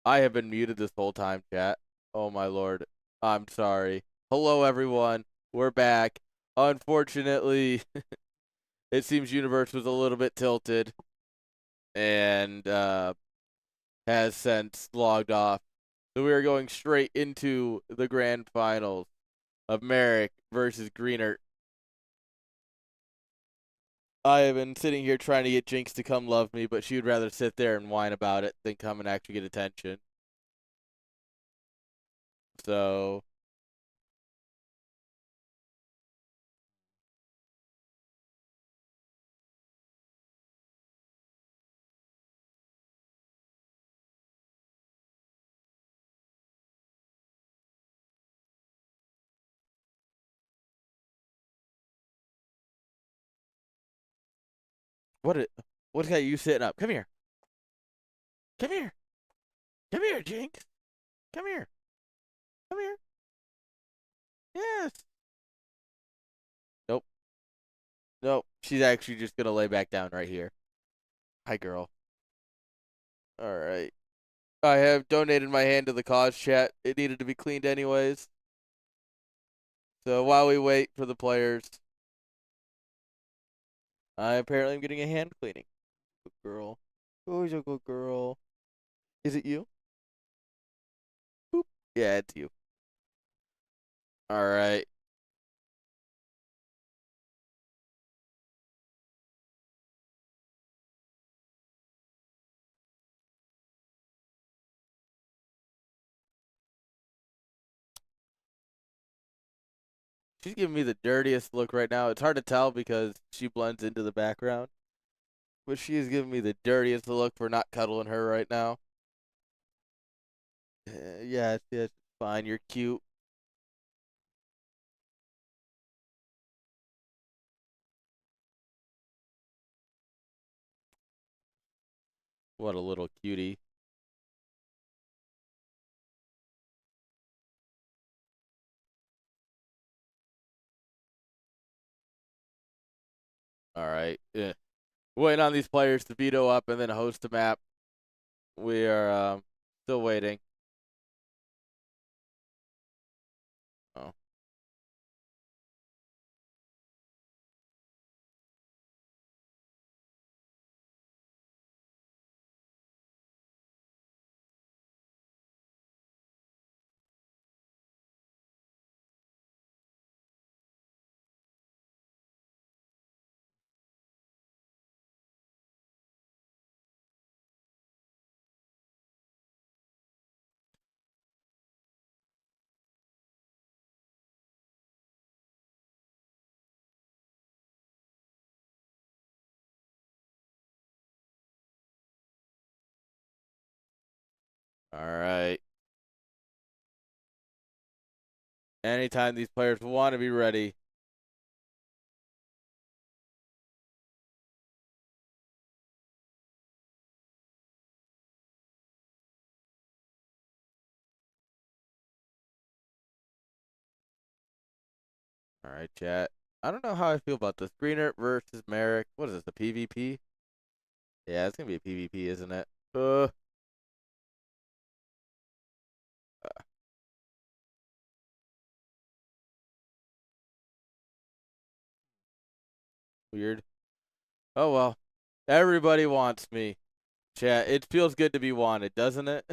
I have been muted this whole time, chat. Oh my lord. I'm sorry. Hello, everyone. We're back. Unfortunately, it seems Universe was a little bit tilted and has since logged off. So we are going straight into the grand finals of Merrick versus Greenert. I have been sitting here trying to get Jinx to come love me, but she would rather sit there and whine about it than come and actually get attention. So, what it, what's got you sitting up? Come here. Come here. Come here, Jinx. Come here. Come here. Yes. Nope. Nope. She's actually just gonna lay back down right here. Hi, girl. All right. I have donated my hand to the cause, chat. It needed to be cleaned anyways. So while we wait for the players, I apparently am getting a hand cleaning. Good girl. Who's a good girl? Is it you? Boop. Yeah, it's you. All right. She's giving me the dirtiest look right now. It's hard to tell because she blends into the background. But she is giving me the dirtiest look for not cuddling her right now. Yeah, it's fine. You're cute. What a little cutie. All right. Yeah. Waiting on these players to veto up and then host a map. We are still waiting. Oh. All right. Anytime these players want to be ready. All right, chat. I don't know how I feel about this. Greener versus Merrick. What is this, a PvP? Yeah, it's going to be a PvP, isn't it? Weird. Oh, well. Everybody wants me. Chat, it feels good to be wanted, doesn't it?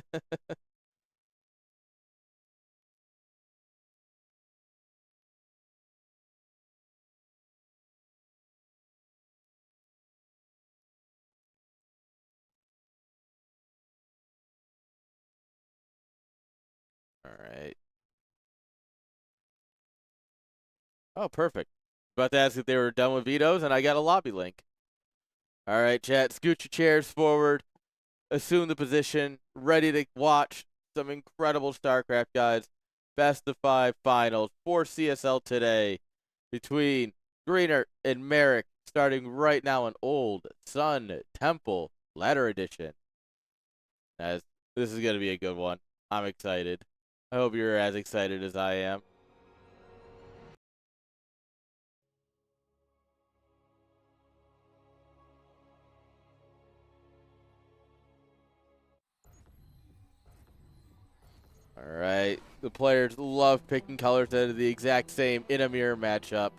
All right. Oh, perfect. About to ask if they were done with vetoes, and I got a lobby link. All right, chat, scoot your chairs forward, assume the position, ready to watch some incredible StarCraft, guys. Best of 5 finals for CSL today between Greener and Merrick, starting right now in Old Sun Temple Ladder Edition. As this is going to be a good one. I'm excited. I hope you're as excited as I am. Alright. The players love picking colors that are the exact same in a mirror matchup.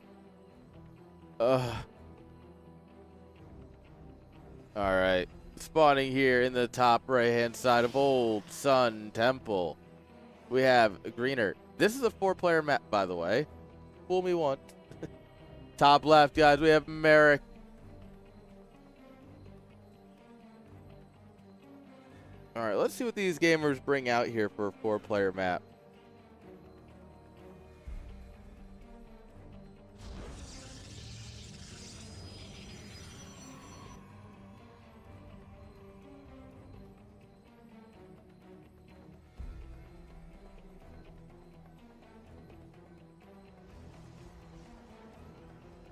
Ugh. Alright. Spawning here in the top right-hand side of Old Sun Temple. We have Greener. This is a 4-player map, by the way. Fool me once. Top left, guys, we have Merrick. Alright, let's see what these gamers bring out here for a 4-player map.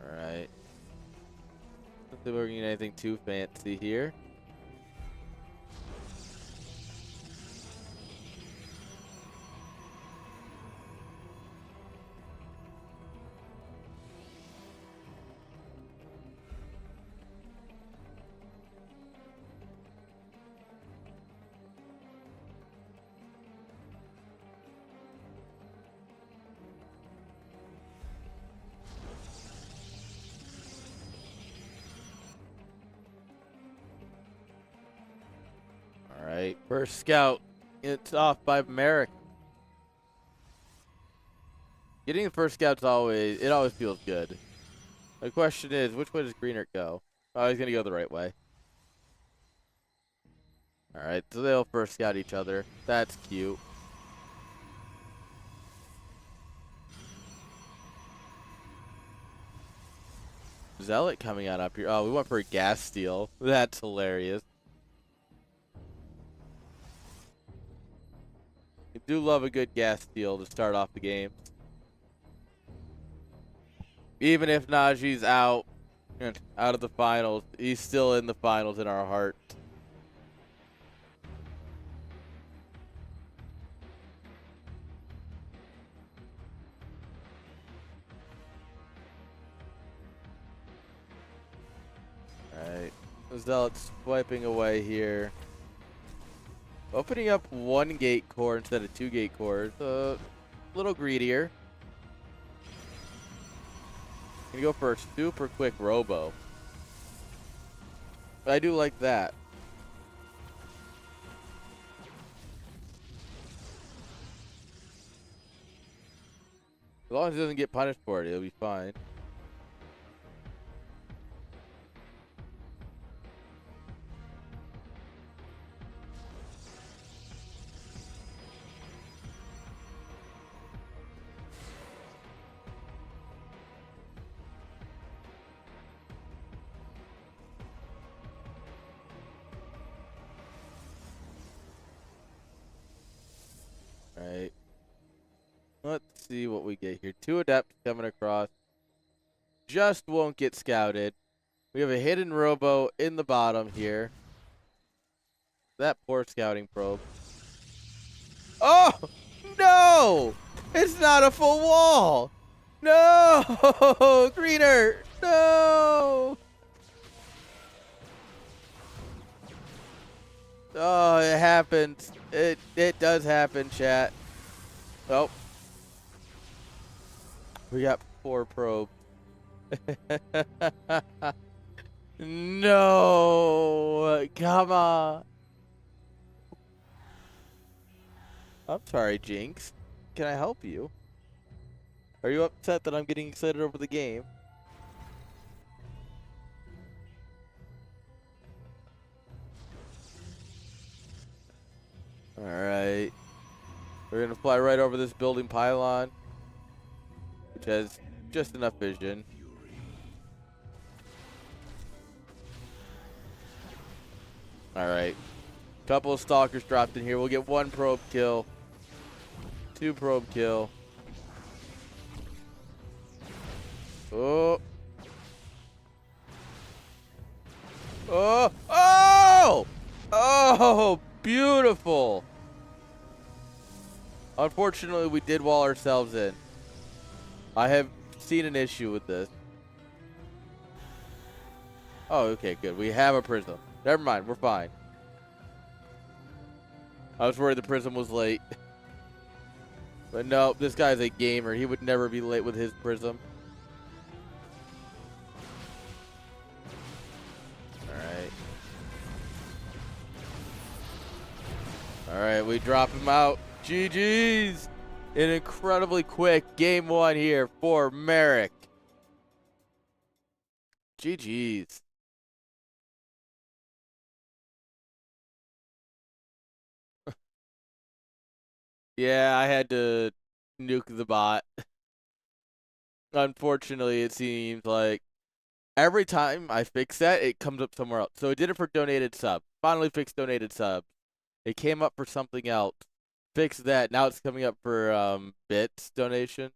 Alright. Don't think we're going to get anything too fancy here. Alright, first scout. It's off by Merrick. Getting the first scout's always feels good. The question is, which way does Greenert go? Oh, he's gonna go the right way. Alright, so they'll first scout each other. That's cute. Zealot coming out up here. Oh, we went for a gas steal. That's hilarious. I do love a good gas steal to start off the game. Even if Najee's out of the finals, he's still in the finals in our heart. Alright. Zealot's swiping away here. Opening up 1 gate core instead of 2 gate cores. A little greedier. Gonna go for a super quick robo. But I do like that. As long as he doesn't get punished for it, he'll be fine. Alright. Let's see what we get here. 2 adepts coming across. Just won't get scouted. We have a hidden robo in the bottom here. That poor scouting probe. Oh! No! It's not a full wall! No! Greener! No! Oh, it happens. It does happen, chat. Oh. We got 4 probes. No! Come on. I'm sorry, Jinx. Can I help you? Are you upset that I'm getting excited over the game? Alright. We're going to fly right over this building pylon, which has just enough vision. Alright. Couple of stalkers dropped in here. We'll get 1 probe kill. 2 probe kill. Oh. Oh. Oh! Oh! Beautiful. Unfortunately, we did wall ourselves in. I have seen an issue with this. Oh, okay, good. We have a prism. Never mind, we're fine. I was worried the prism was late. But no, this guy's a gamer. He would never be late with his prism. Alright. Alright, we drop him out. GG's! An incredibly quick game 1 here for Merrick. GG's. Yeah, I had to nuke the bot. Unfortunately, it seems like every time I fix that, it comes up somewhere else. So I did it for donated sub. Finally fixed donated sub. It came up for something else. Fixed that. Now it's coming up for bits donation.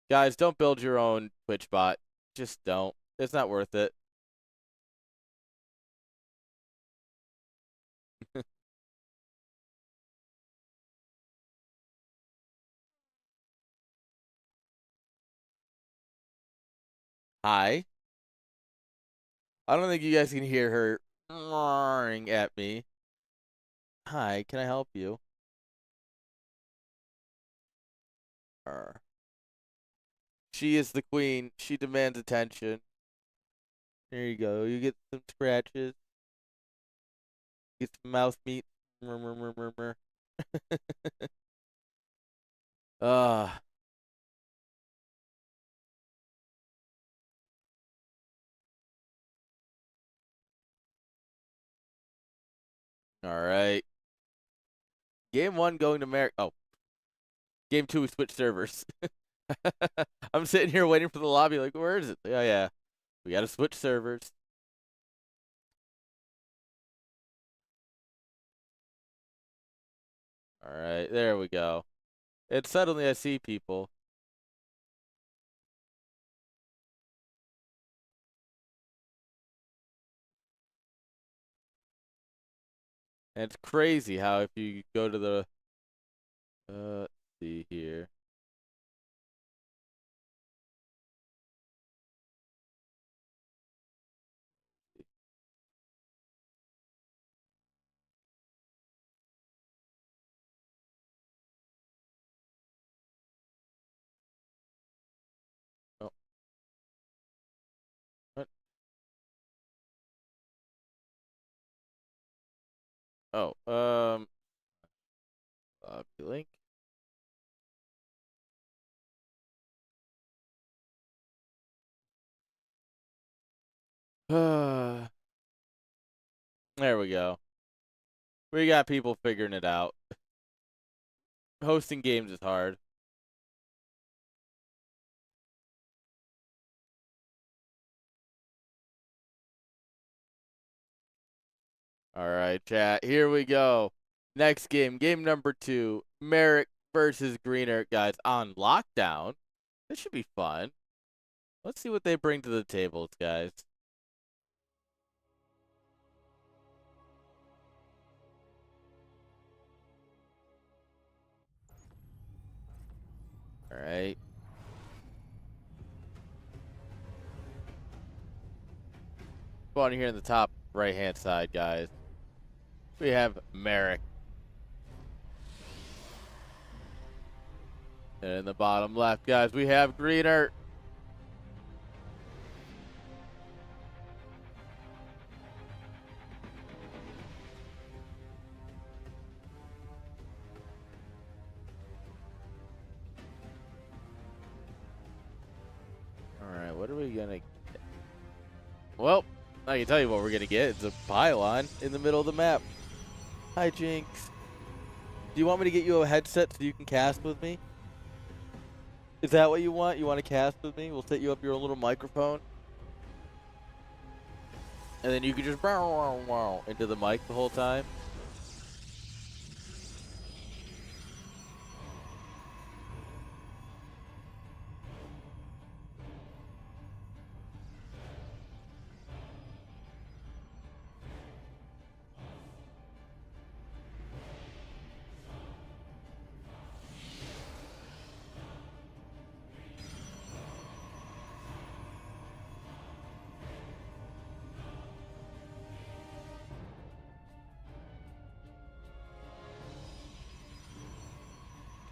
Guys, don't build your own Twitch bot. Just don't. It's not worth it. Hi. I don't think you guys can hear her roaring at me. Hi, can I help you? She is the queen. She demands attention. There you go. You get some scratches. Get some mouse meat. Murmur, murmur, murmur. Ah. All right. Game 1 going to Merrick. Oh, game 2 we switch servers. I'm sitting here waiting for the lobby. Like, where is it? Oh yeah, we got to switch servers. All right, there we go. And suddenly I see people. And it's crazy how if you go to the let's see here. Oh, what? Oh, link. There we go. We got people figuring it out. Hosting games is hard. All right, chat. Here we go. Next game, game number 2, Merrick versus Greener, guys, on lockdown. This should be fun. Let's see what they bring to the table, guys. All right. Go on here in the top right-hand side, guys. We have Merrick. And in the bottom left, guys, we have Greener. All right, what are we going to get? Well, I can tell you what we're going to get. It's a pylon in the middle of the map. Hi, Jinx. Do you want me to get you a headset so you can cast with me? Is that what you want? You want to cast with me? We'll set you up your own little microphone. And then you can just into the mic the whole time.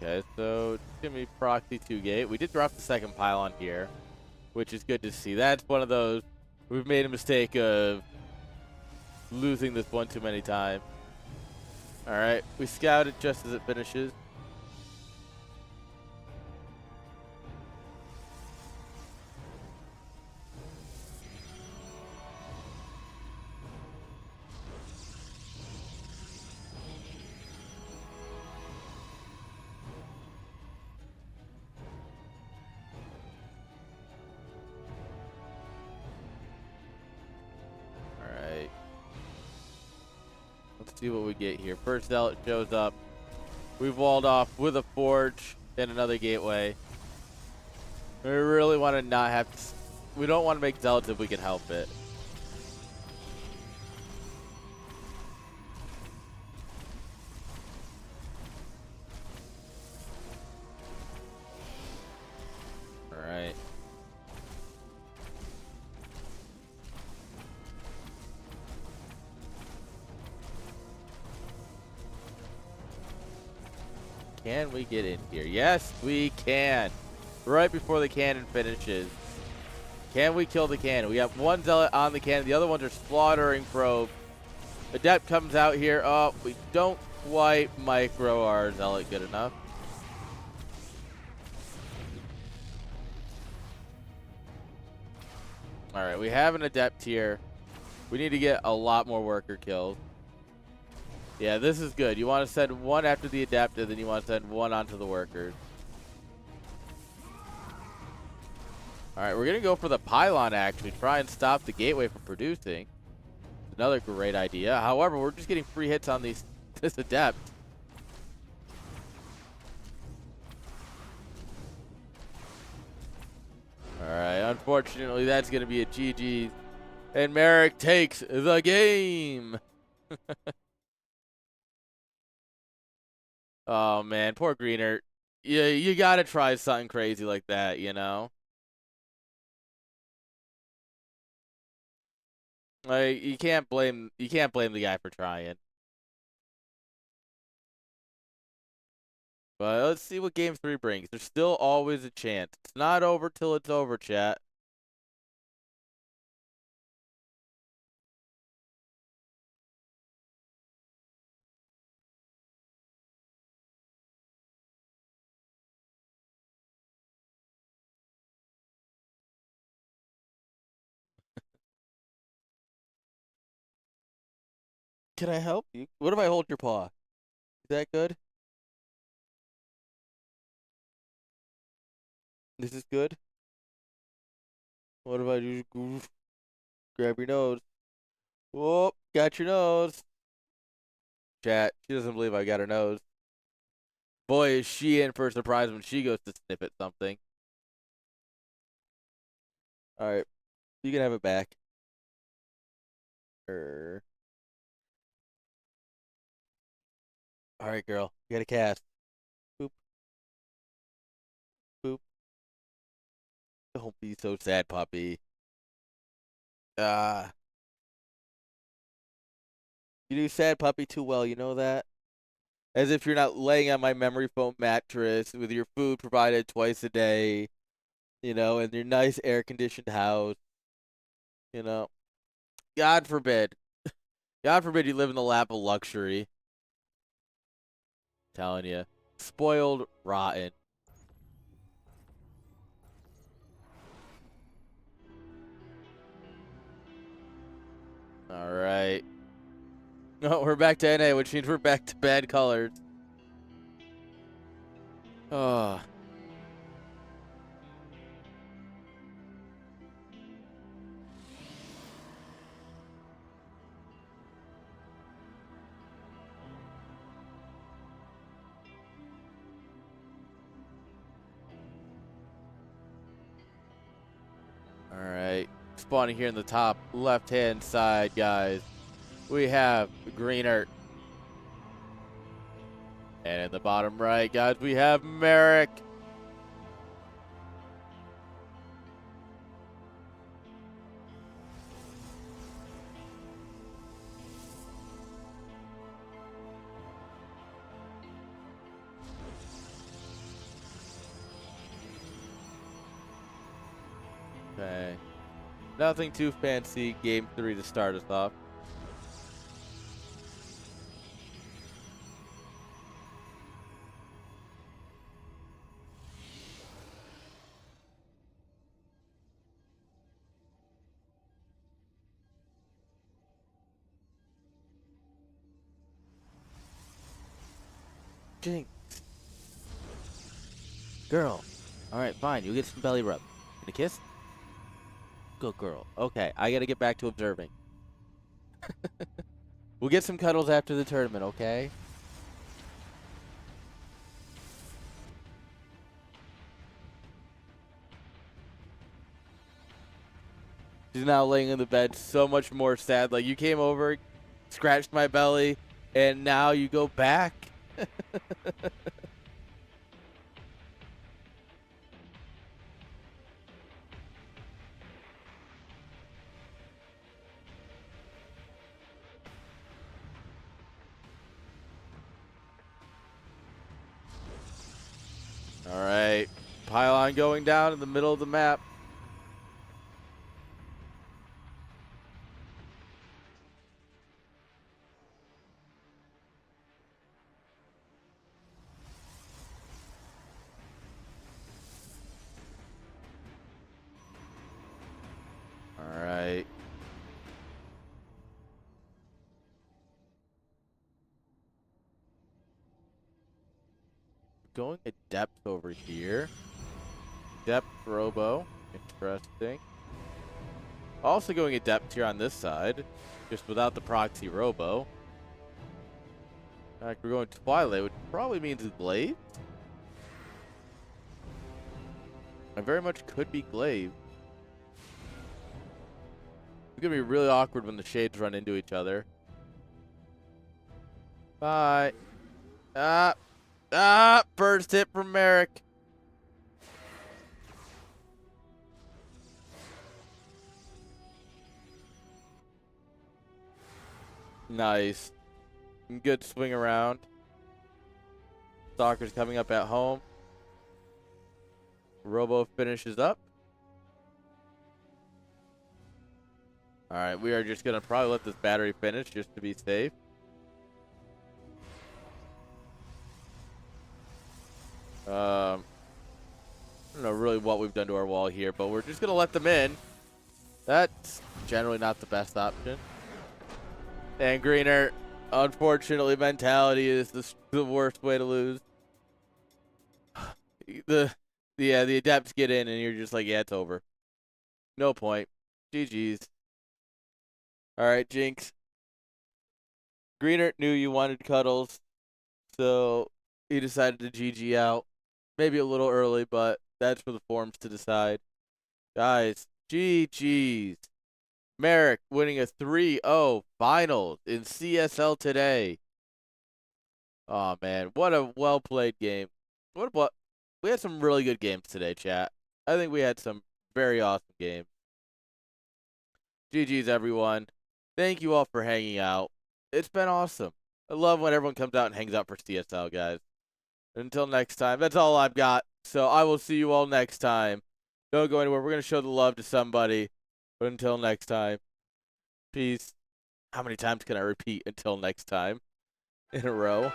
Okay, so it's gonna be proxy 2 gate. We did drop the second pylon here, which is good to see. That's one of those we've made a mistake of losing this one too many times. All right, we scout it just as it finishes. All right. Let's see what we get here. First zealot shows up. We've walled off with a forge and another gateway. We really want to not have to... We don't want to make zealots if we can help it. Alright. Can we get in here? Yes, we can. Right before the cannon finishes. Can we kill the cannon? We have one zealot on the cannon. The other ones are slaughtering probe. Adept comes out here. Oh, we don't quite micro our zealot good enough. All right, we have an adept here. We need to get a lot more worker kills. Yeah, this is good. You want to send one after the adept, and then you want to send one onto the workers. All right, we're going to go for the pylon, actually. Try and stop the gateway from producing. Another great idea. However, we're just getting free hits on this adept. All right, unfortunately, that's going to be a GG. And Merrick takes the game. Oh, man, poor Greener. Yeah, you got to try something crazy like that, you know? Like, you can't blame the guy for trying. But let's see what game 3 brings. There's still always a chance. It's not over till it's over, chat. Can I help you? What if I hold your paw? Is that good? This is good? What if I just grab your nose? Whoop, got your nose. Chat, she doesn't believe I got her nose. Boy, is she in for a surprise when she goes to sniff at something. Alright, you can have it back. Alright, girl, you got a cast. Boop. Boop. Don't be so sad, puppy. You do sad puppy too well, you know that? As if you're not laying on my memory foam mattress with your food provided twice a day, you know, in your nice air-conditioned house, you know. God forbid. God forbid you live in the lap of luxury. Telling you. Spoiled rotten. All right. No, we're back to NA, which means we're back to bad colors. Oh. All right. Spawning here in the top left-hand side, guys. We have Greener. And in the bottom right, guys, we have Merrick. Okay. Nothing too fancy. Game 3 to start us off. Jinx. Girl. Alright, fine. You get some belly rub. And a kiss? Good girl. Okay, I gotta get back to observing. We'll get some cuddles after the tournament, okay? She's now laying in the bed so much more sad. Like, you came over, scratched my belly, and now you go back. Alright. Pylon going down in the middle of the map. Alright. Going a depth over here. Depth robo. Interesting. Also going a depth here on this side. Just without the proxy robo. In fact, we're going Twilight, which probably means Glaive. I very much could be Glaive. It's going to be really awkward when the shades run into each other. Bye. First hit from Merrick. Nice. Good swing around. Stalker's coming up at home. Robo finishes up. Alright, we are just going to probably let this battery finish just to be safe. I don't know really what we've done to our wall here, but we're just going to let them in. That's generally not the best option. And Greener, unfortunately, mentality is the worst way to lose. The adepts get in, and you're just like, yeah, it's over. No point. GG's. All right, Jinx. Greener knew you wanted cuddles, so he decided to GG out. Maybe a little early, but that's for the forums to decide. Guys, GG's. Merrick winning a 3-0 finals in CSL today. Oh, man. What a well-played game. We had some really good games today, chat. I think we had some very awesome games. GG's, everyone. Thank you all for hanging out. It's been awesome. I love when everyone comes out and hangs out for CSL, guys. Until next time, that's all I've got. So I will see you all next time. Don't go anywhere. We're going to show the love to somebody. But until next time, peace. How many times can I repeat until next time in a row?